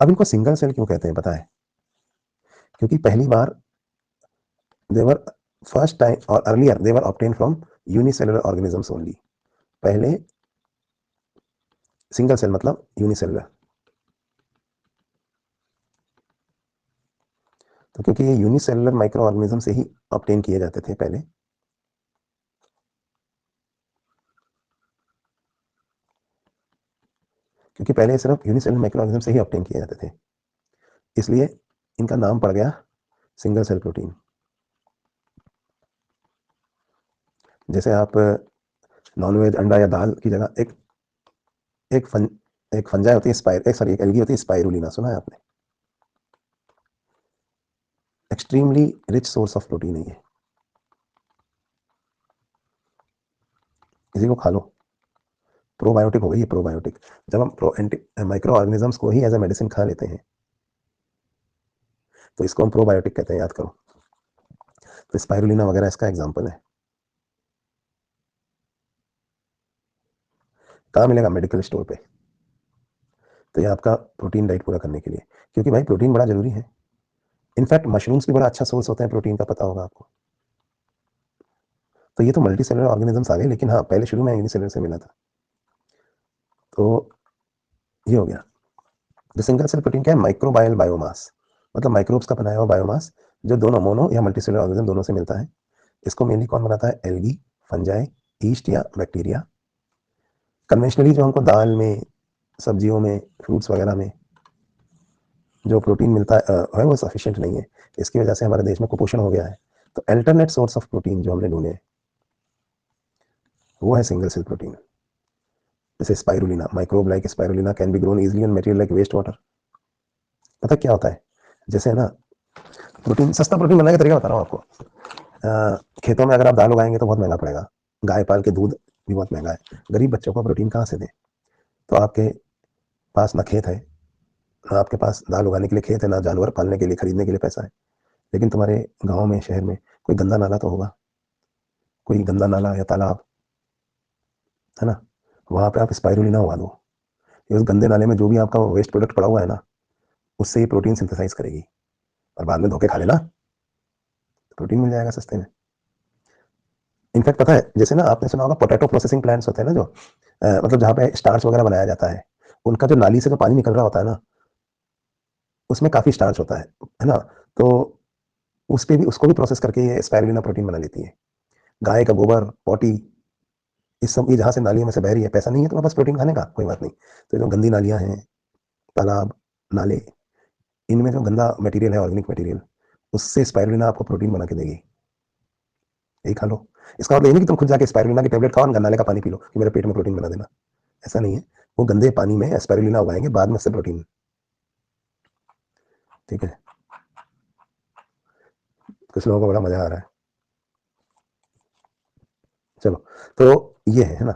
अब इनको सिंगल सेल क्यों कहते हैं पता है? क्योंकि पहली बार देवर फर्स्ट टाइम और earlier they were obtained from unicellular organisms only. पहले सिंगल सेल मतलब यूनिसेलुलर, तो क्योंकि ये यूनिसेलुलर माइक्रो ऑर्गेनिज्म से ही ऑब्टेन किए जाते थे पहले, क्योंकि पहले सिर्फ यूनिसेलुलर माइक्रो ऑर्गेनिज्म से ही ऑब्टेन किए जाते थे, इसलिए इनका नाम पड़ गया सिंगल सेल प्रोटीन। जैसे आप नॉनवेज अंडा या दाल की जगह एक फन एक फंजाई होती है सॉरी एक एल्गी होती है स्पाइरुलिना, सुना है आपने? Extremely rich source of protein है ये, इसी को खा लो, प्रोबायोटिक हो गई ये प्रोबायोटिक। जब हम प्रो एंटी माइक्रो ऑर्गेनिजम्स को ही एज ए मेडिसिन खा लेते हैं तो इसको हम प्रोबायोटिक कहते हैं, याद करो। तो स्पाइरुलिना वगैरह इसका एग्जाम्पल है। कहाँ मिलेगा? मेडिकल स्टोर पे। तो ये आपका प्रोटीन डाइट पूरा करने के लिए, क्योंकि भाई प्रोटीन बड़ा जरूरी है। इनफैक्ट मशरूम्स भी बड़ा अच्छा सोर्स होते हैं प्रोटीन का, पता होगा आपको। तो ये तो मल्टी सेलुलर ऑर्गेनिजम्स आ गए, लेकिन हाँ पहले शुरू में यूनिसेलुलर से मिला था। तो ये हो गया। जो सिंगल सेल प्रोटीन क्या है? माइक्रोबायल बायोमास, मतलब माइक्रोब्स का बनाया हुआ बायोमास, जो दोनों मोनो या मल्टी सेलुलर ऑर्गेनिज्म दोनों से मिलता है। इसको मेनली कौन बनाता है? एल्गी, फंजाई, ईस्ट या बैक्टीरिया। कन्वेंशनली जो हमको दाल में, सब्जियों में, फ्रूट्स वगैरह में जो प्रोटीन मिलता है वो सफिशिएंट नहीं है, इसकी वजह से हमारे देश में कुपोषण हो गया है। तो अल्टरनेट सोर्स ऑफ प्रोटीन जो हमने ढूंढे वो है सिंगल सेल प्रोटीन। जैसे spirulina, microbe like spirulina can be grown easily on material like waste water. पता क्या होता है? जैसे ना प्रोटीन, सस्ता प्रोटीन बनाने का तरीका बता रहा हूँ आपको। खेतों में अगर आप दाल उगाएंगे तो बहुत महंगा पड़ेगा, गाय पाल के दूध भी बहुत महंगा है, गरीब बच्चों को प्रोटीन कहाँ से दें? तो आपके पास ना खेत है, ना आपके पास दाल उगाने के लिए खेत है, ना जानवर पालने के लिए खरीदने के लिए पैसा है, लेकिन तुम्हारे गाँव में शहर में कोई गंदा नाला तो होगा, कोई गंदा नाला या तालाब, है ना? वहाँ पे आप स्पाइरुलिना उगा दो, ये उस गंदे नाले में जो भी आपका वेस्ट प्रोडक्ट पड़ा हुआ है ना, उससे ये प्रोटीन सिंथेसाइज करेगी और बाद में धोके खा लेना, तो प्रोटीन मिल जाएगा सस्ते में। इनफैक्ट पता है, जैसे ना आपने सुना होगा पोटैटो प्रोसेसिंग प्लांट्स होते हैं ना, जो मतलब जहाँ पे स्टार्च वगैरह बनाया जाता है, उनका जो नाली से जो पानी निकल रहा होता है ना, उसमें काफी स्टार्च होता है ना। तो उस पे भी, उसको भी प्रोसेस करके ये स्पाइरुलिना प्रोटीन बना लेती है। गाय का गोबर, पॉटी, इस सब ये जहाँ से नालियों में से बह रही है, पैसा नहीं है तुम्हारे पास प्रोटीन खाने का, कोई बात नहीं, तो जो गंदी नालियां हैं, तालाब, नाले, इनमें जो गंदा मटेरियल है, ऑर्गेनिक मटेरियल, उससे स्पाइरुलिना आपको प्रोटीन बना के देगी, यही खा लो। इसका मतलब ये नहीं कि तुम खुद जाके स्पाइरुलिना की टेबलेट खाओ और नाले का पानी पी लो कि मेरे पेट में प्रोटीन बना देना, ऐसा नहीं है। वो गंदे पानी में स्पाइरुलिना उगाएंगे, बाद में उससे प्रोटीन। ठीक है, कुछ लोगों को बड़ा मजा आ रहा है। चलो, तो ये है ना।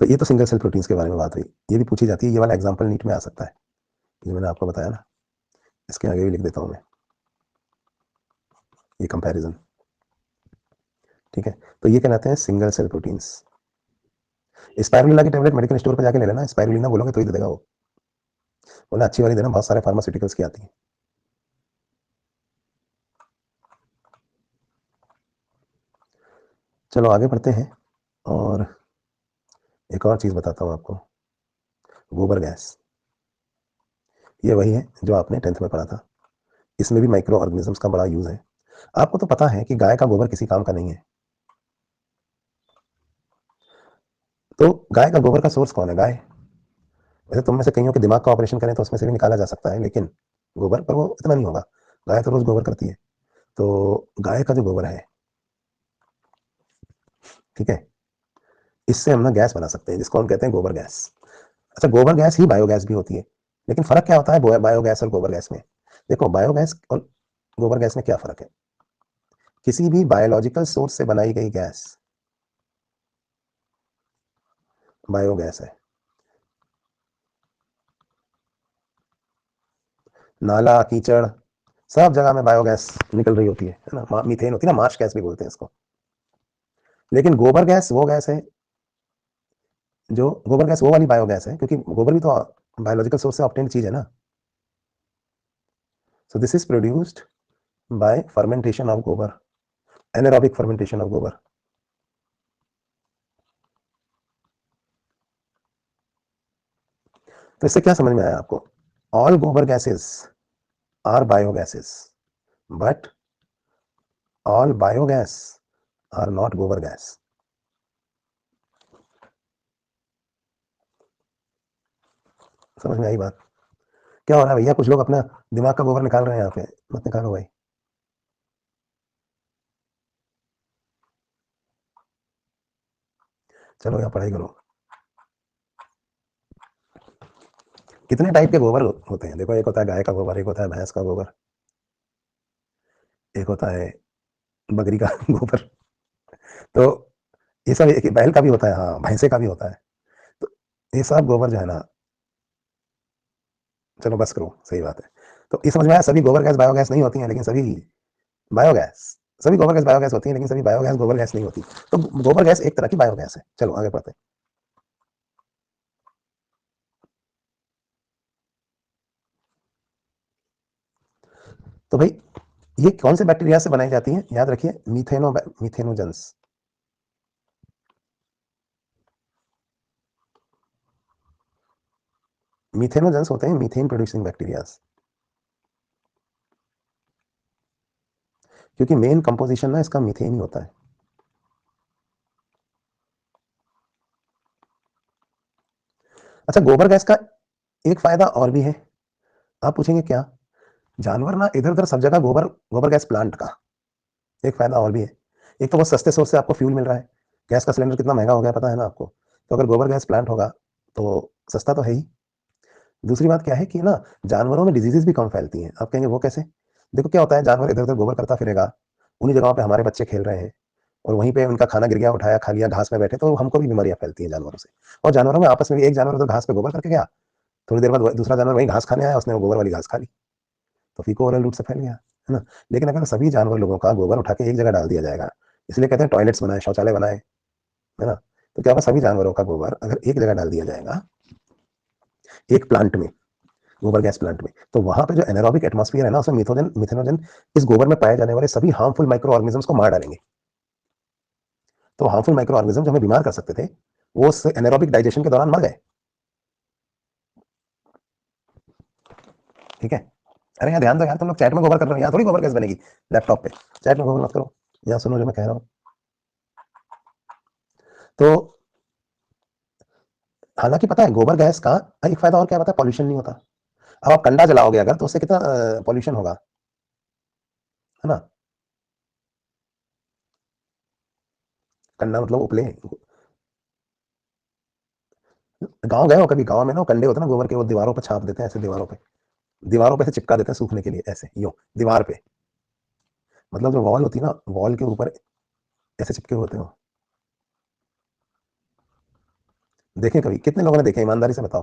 तो ये तो सिंगल सेल प्रोटीन्स के बारे में बात हुई। ये भी पूछी जाती है, ये वाला एग्जांपल नीट में आ सकता है, जो मैंने आपको बताया ना, इसके आगे भी लिख देता हूं मैं, ये कंपैरिजन। ठीक है, तो ये कहलाते हैं सिंगल सेल प्रोटीन्स। स्पाइरुलिना की टेबलेट मेडिकल स्टोर पर जाके ले लेना, स्पाइरुलिना बोलोगे तो ही दे देगा वो, बोला अच्छी वाली देना, बहुत सारे फार्मास्यूटिकल्स की आती है। चलो आगे बढ़ते हैं, और एक और चीज बताता हूं आपको, गोबर गैस। ये वही है जो आपने 10th में पढ़ा था, इसमें भी माइक्रो ऑर्गेनिजम्स का बड़ा यूज है। आपको तो पता है कि गाय का गोबर किसी काम का नहीं है, तो गाय का गोबर का सोर्स कौन है? गाय। वैसे तुम में से कईयों के दिमाग का ऑपरेशन करें तो उसमें से भी निकाला जा सकता है, लेकिन गोबर पर वो इतना नहीं होगा। गाय तो रोज गोबर करती है, तो गाय का जो गोबर है, ठीक है, इससे हम ना गैस बना सकते हैं, जिसको हम कहते हैं गोबर गैस। अच्छा, गोबर गैस ही बायोगैस भी होती है, लेकिन फर्क क्या होता है बायोगैस और गोबर गैस में? देखो, बायोगैस और गोबर गैस में क्या फर्क है? किसी भी बायोलॉजिकल सोर्स से बनाई गई गैस बायोगैस है। नाला, कीचड़, सब जगह में बायोगैस निकल रही होती है ना, मीथेन होती है ना, मार्श गैस भी बोलते हैं इसको। लेकिन गोबर गैस वो गैस है, जो गोबर गैस वो वाली बायोगैस है, क्योंकि गोबर भी तो बायोलॉजिकल सोर्स से ऑब्टेन्ड चीज है ना। So this is produced by fermentation of गोबर, एनारोबिक फर्मेंटेशन ऑफ गोबर। तो इससे क्या समझ में आया आपको? All gobar gases are biogases, but all biogas are not gobar gas. समझ में आई बात? क्या हो रहा है भैया, कुछ लोग अपना दिमाग का गोबर निकाल रहे हैं यहाँ पे, मत निकालो भाई। चलो यहाँ पढ़ाई करो। कितने टाइप के गोबर होते हैं? देखो, एक होता है गाय का गोबर, एक होता है भैंस का गोबर, एक होता है बकरी का गोबर। तो ये सब, एक बैल का भी होता है, हाँ, भैंसे का भी होता है। तो ये सब गोबर जो है ना, चलो बस करो, सही बात है। तो ये समझ में आया, सभी गोबर गैस बायोगैस नहीं होती हैं, लेकिन सभी बायोगैस, सभी गोबर गैस बायोगैस होती हैं, लेकिन सभी बायोगैस गोबर गैस नहीं होती। तो गोबर गैस एक तरह की बायोगैस है। चलो आगे बढ़ते हैं। तो भाई, ये कौन से बैक्टीरिया से बनाई जाती है? याद रखिए, मीथेनोजेंस। मीथेनोजेंस होते हैं मीथेन प्रोड्यूसिंग बैक्टीरिया, क्योंकि मेन कंपोजिशन ना इसका मीथेन ही होता है। अच्छा, गोबर गैस का एक फायदा और भी है। आप पूछेंगे क्या? जानवर ना इधर उधर सब जगह गोबर, गोबर गैस प्लांट का एक फायदा और भी है। एक तो बहुत सस्ते सोर्स से आपको फ्यूल मिल रहा है, गैस का सिलेंडर कितना महंगा हो गया पता है ना आपको, तो अगर गोबर गैस प्लांट होगा तो सस्ता तो है ही। दूसरी बात क्या है कि ना, जानवरों में डिजीजेस भी कम फैलती हैं। आप कहेंगे वो कैसे? देखो क्या होता है, जानवर इधर उधर गोबर करता फिरेगा, उन्हीं जगहों पे हमारे बच्चे खेल रहे हैं, और वहीं पे उनका खाना गिर गया, उठाया खा लिया, घास में बैठे, तो हमको भी बीमारियां फैलती हैं जानवरों से। और जानवरों में आपस में भी, एक जानवर उधर घास पे गोबर करके गया, थोड़ी देर बाद दूसरा जानवर वहीं घास खाने आया, उसने वो गोबर वाली घास खा ली, तो फीको ओरल रूट से फैल गया, है ना। लेकिन अगर सभी जानवर लोगों का गोबर उठा के एक जगह डाल दिया जाएगा, इसलिए कहते हैं टॉयलेट्स बनाए, शौचालय बनाए, है ना। तो क्या होगा, सभी जानवरों का गोबर अगर एक जगह डाल दिया जाएगा, एक प्लांट में, गोबर गैस प्लांट में, तो वहां पे जो एनारोबिक एटमॉस्फेयर है ना, उसमें मिथोजन मिथेनोजन इस गोबर में पाए जाने वाले सभी हार्मफुल माइक्रो ऑर्गेनिजम्स को मार डालेंगे। तो हार्मफुल माइक्रो ऑर्गेनिज्म जो हमें बीमार कर सकते थे वो उस एनारोबिक डाइजेशन के दौरान मर गए। ठीक है। अरे यहाँ ध्यान दो यार, तुम लोग चैट में गोबर कर रहे हो, यहाँ थोड़ी गोबर गैस बनेगी लैपटॉप पे। चैट में गोबर मत करो, यहाँ सुनो जो मैं कह रहा हूँ। तो हालांकि पता है गोबर गैस का एक फायदा और क्या पता है, पॉल्यूशन नहीं होता। अब आप कंडा जलाओगे अगर तो उससे कितना पॉल्यूशन होगा, है ना। कंडा मतलब उपले। गांव गए हो कभी? गांव में ना वो कंडे होते हैं ना गोबर के, वो दीवारों पर छाप देते हैं ऐसे, दीवारों पे से चिपका देते हैं सूखने के लिए ऐसे, यो दीवार पे, मतलब जो वॉल होती है ना, वॉल के ऊपर ऐसे चिपके होते हो। देखे कभी? कितने लोगों ने देखे, ईमानदारी से बताओ,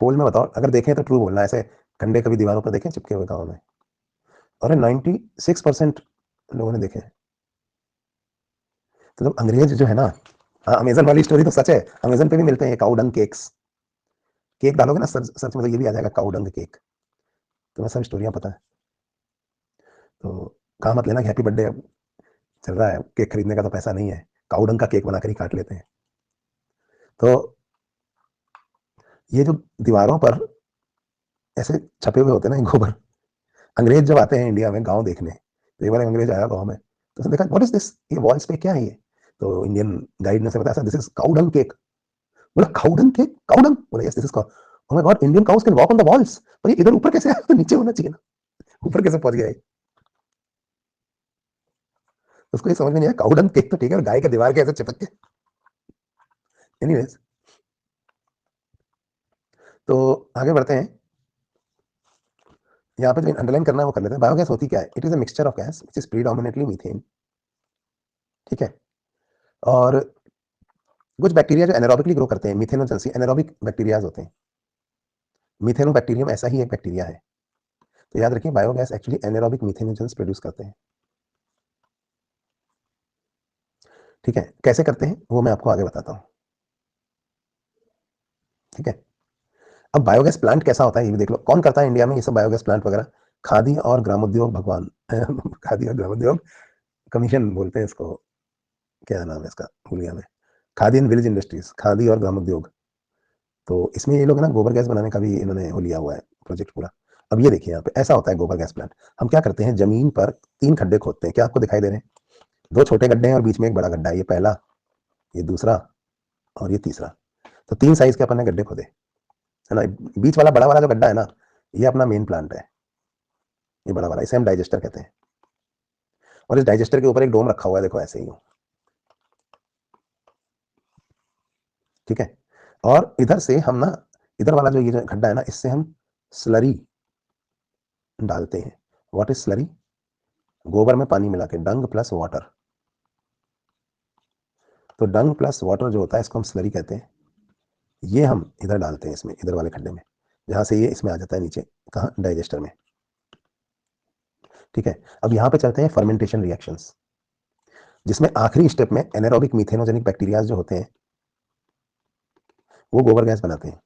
पोल में बताओ, अगर देखें तो ट्रू बोलना, ऐसे कंडे कभी दीवारों पर देखे चिपके हुए गाँव में? और 96% लोगों ने देखे हैं। तो जब अंग्रेज जो है ना, हाँ अमेजन वाली स्टोरी तो सच है, अमेजन पे भी मिलते हैं काउडंग केक्स। केक डालोगे ना सर्च सर्च में तो ये भी आ जाएगा काउडंग केक। तुम्हें सब स्टोरियां पता है तो कहा मत लेना कि हैप्पी बर्थडे चल रहा है, केक खरीदने का तो पैसा नहीं है, काउडंग का केक बनाकर ही काट लेते हैं। तो ये जो दीवारों पर ऐसे छपे हुए होते हैं ना ये गोबर, अंग्रेज जब आते हैं इंडिया में गांव देखने, तो एक बार अंग्रेज आया गांव में तो उसने देखा व्हाट इज दिस, ये वॉल्स पे क्या है ये? तो इंडियन गाइड ने से बताया दिस इज काउडंग केक। बोला काउडंग केक? काउडंग? बोला yes this is, oh my God, Indian cows can walk on the walls. पर ये इधर ऊपर कैसे आया? तो नीचे होना चाहिए ना, ऊपर कैसे पहुंच गया? उसको ये समझ में नहीं आया, काउडंग केक तो ठीक है, और गाय के दीवार के ऐसे चिपक के। एनीवेज, तो आगे बढ़ते हैं। यहाँ पे जो अंडरलाइन करना है वो कर लेते हैं। बायोगैस होती क्या है? It is a mixture of gas which is predominantly methane. ठीक है। और कुछ बैक्टीरिया जो एनारोबिकली ग्रो करते हैं, मिथेनोजेंसी एनारोबिक बैक्टीरियाज होते हैं। मिथेनोबैक्टीरियम ऐसा ही एक बैक्टीरिया है। तो याद रखिए biogas actually anaerobic methanogens produce करते हैं। ठीक है, कैसे करते हैं वो मैं आपको आगे बताता हूँ। ठीक है। अब बायोगैस प्लांट कैसा होता है ये भी देख लो। कौन करता है इंडिया में ये सब बायोगैस प्लांट वगैरह? खादी और ग्रामोद्योग भगवान खादी और ग्रामोद्योग कमीशन बोलते हैं इसको, क्या नाम है इसका भूल गया मैं, khadi and village industries, khadi और ग्रामोद्योग। तो इसमें ये लोग ना गोबर गैस बनाने का भी इन्होंने वो लिया हुआ है प्रोजेक्ट पूरा। अब ये देखिए यहाँ पे ऐसा होता है गोबर गैस प्लांट। हम क्या करते हैं, जमीन पर 3 खड्डे खोदते हैं, क्या आपको दिखाई दे रहे हैं? 2 छोटे गड्ढे हैं और बीच में एक बड़ा गड्ढा है, ये पहला, ये दूसरा और ये तीसरा। तो 3 साइज के अपन ने गड्ढे खोदे, है ना। बीच वाला बड़ा वाला जो गड्ढा है ना, ये अपना मेन प्लांट है, ये बड़ा वाला, इसे हम डाइजेस्टर कहते हैं। और इस डाइजेस्टर के ऊपर एक डोम रखा हुआ है, देखो ऐसे ही हो। ठीक है। और इधर से हम ना, इधर वाला जो ये जो खड्डा है ना, इससे हम स्लरी डालते हैं। What is slurry? गोबर में पानी मिला के, डंग प्लस वाटर। तो डंग प्लस वाटर जो होता है इसको हम स्लरी कहते हैं। ये हम इधर डालते हैं, इसमें इधर वाले खड्डे में, जहां से ये इसमें आ जाता है नीचे, कहाँ, डाइजेस्टर में। ठीक है। अब यहाँ पे चलते हैं फर्मेंटेशन रिएक्शंस, जिसमें आखिरी स्टेप में एनारोबिक मीथेनोजेनिक बैक्टीरिया जो होते हैं वो गोबर गैस बनाते हैं।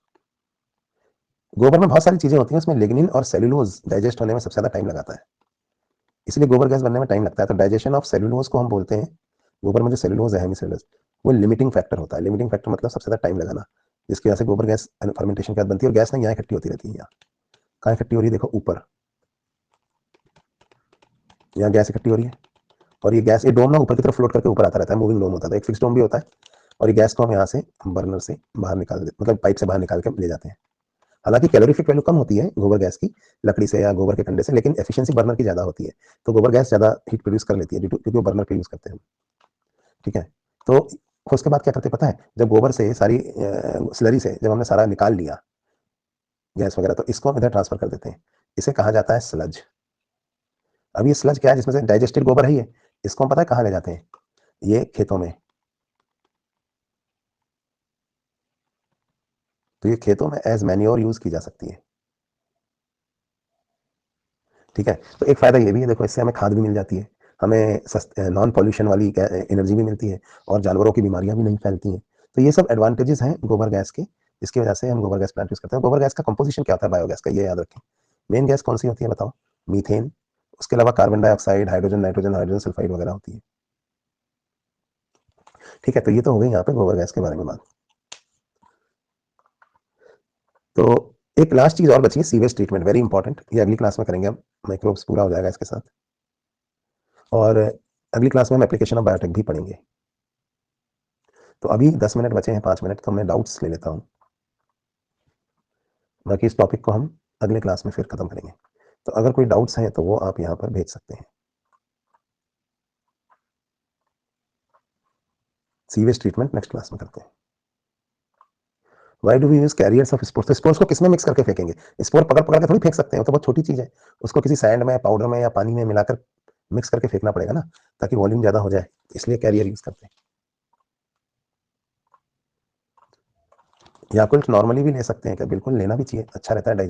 गोबर में बहुत सारी चीजें होती हैं, उसमें लिग्निन और सेल्यूलोज डाइजेस्ट होने में सबसे ज्यादा टाइम लगाता है, इसलिए गोबर गैस बनने में टाइम लगता है। तो डाइजेशन ऑफ सेल्यूलोज को हम बोलते हैं, गोबर में जो सेल्यूलोज है हेमिसेलुलोज, वो लिमिटिंग फैक्टर होता है। लिमिटिंग फैक्टर मतलब सबसे ज्यादा टाइम लगाना, जिसकी वजह से गोबर गैस फर्मेंटेशन के बाद बनती है। और गैस ना यहाँ इकट्ठी होती रहती है, यहाँ कहाँ इकट्ठी हो रही है? देखो ऊपर, यहाँ गैस इकट्ठी हो रही है। और ये गैस, ये डोम ना ऊपर की तरफ फ्लोट करके ऊपर आता रहता है, मूविंग डोम होता है। तो एक फिक्स डोम भी होता है, और ये गैस को हम यहाँ से बर्नर से बाहर निकाल देते, मतलब पाइप से बाहर निकाल के ले जाते हैं। हालांकि कैलोरीफिक वैल्यू कम होती है गोबर गैस की लकड़ी से या गोबर के कंडे से, लेकिन एफिशिएंसी बर्नर की ज्यादा होती है। तो गोबर गैस ज्यादा हीट प्रोड्यूस कर लेती है क्योंकि वो बर्नर पे यूज करते हैं। ठीक है। तो उसके बाद क्या करते हैं पता है? जब गोबर से सारी स्लरी से जब हमने सारा निकाल लिया गैस वगैरह, तो इसको हम इधर ट्रांसफर कर देते हैं। इसे कहा जाता है स्लज। अब ये स्लज क्या है? जिसमें से डाइजेस्टेड गोबर है ये, इसको हम पता है कहाँ ले जाते हैं? ये खेतों में। तो ये खेतों में एज मैन्योर यूज की जा सकती है। ठीक है। तो एक फायदा ये भी है, देखो इससे हमें खाद भी मिल जाती है, हमें नॉन पॉल्यूशन वाली एनर्जी भी मिलती है, और जानवरों की बीमारियां भी नहीं फैलती हैं। तो ये सब एडवांटेजेस हैं गोबर गैस के, जिसकी वजह से हम गोबर गैस प्लांट यूज करते हैं। गोबर गैस का कंपोजिशन क्या होता है बायोगैस का, ये याद रखें। मेन गैस कौन सी होती है बताओ? मीथेन। उसके अलावा carbon dioxide, hydrogen, nitrogen, hydrogen sulphide वगैरह होती है। ठीक है, तो ये तो हो गई यहाँ पे गोबर गैस के बारे में बात। तो एक लास्ट चीज और बची है, सीवेज ट्रीटमेंट, वेरी इंपॉर्टेंट। ये अगली क्लास में करेंगे, अब माइक्रोब्स पूरा हो जाएगा इसके साथ, और अगली क्लास में हम एप्लीकेशन ऑफ बायोटेक भी पढ़ेंगे। तो अभी 10 मिनट बचे हैं, 5 मिनट, तो मैं डाउट्स ले लेता हूँ, बाकी इस टॉपिक को हम अगले क्लास में फिर खत्म करेंगे। तो अगर कोई डाउट्स हैं तो वो आप यहाँ पर भेज सकते हैं। सीवेज ट्रीटमेंट नेक्स्ट क्लास में करते हैं। Why do we use carriers of spores? तो स्पोर्ट्स को किसमें मिक्स करके फेंकेंगे? स्पोर्ट पकड़ पकड़ के थोड़ी फेंक सकते हैं, वो तो बहुत छोटी चीज है। उसको किसी सैंड में, पाउडर में या पानी में मिलाकर मिक्स करके फेंकना पड़ेगा ना, ताकि वॉल्यूम ज्यादा हो जाए, इसलिए कैरियर यूज करते हैं। या कुछ नॉर्मली भी ले सकते हैं, क्या बिल्कुल लेना भी चाहिए, अच्छा रहता है।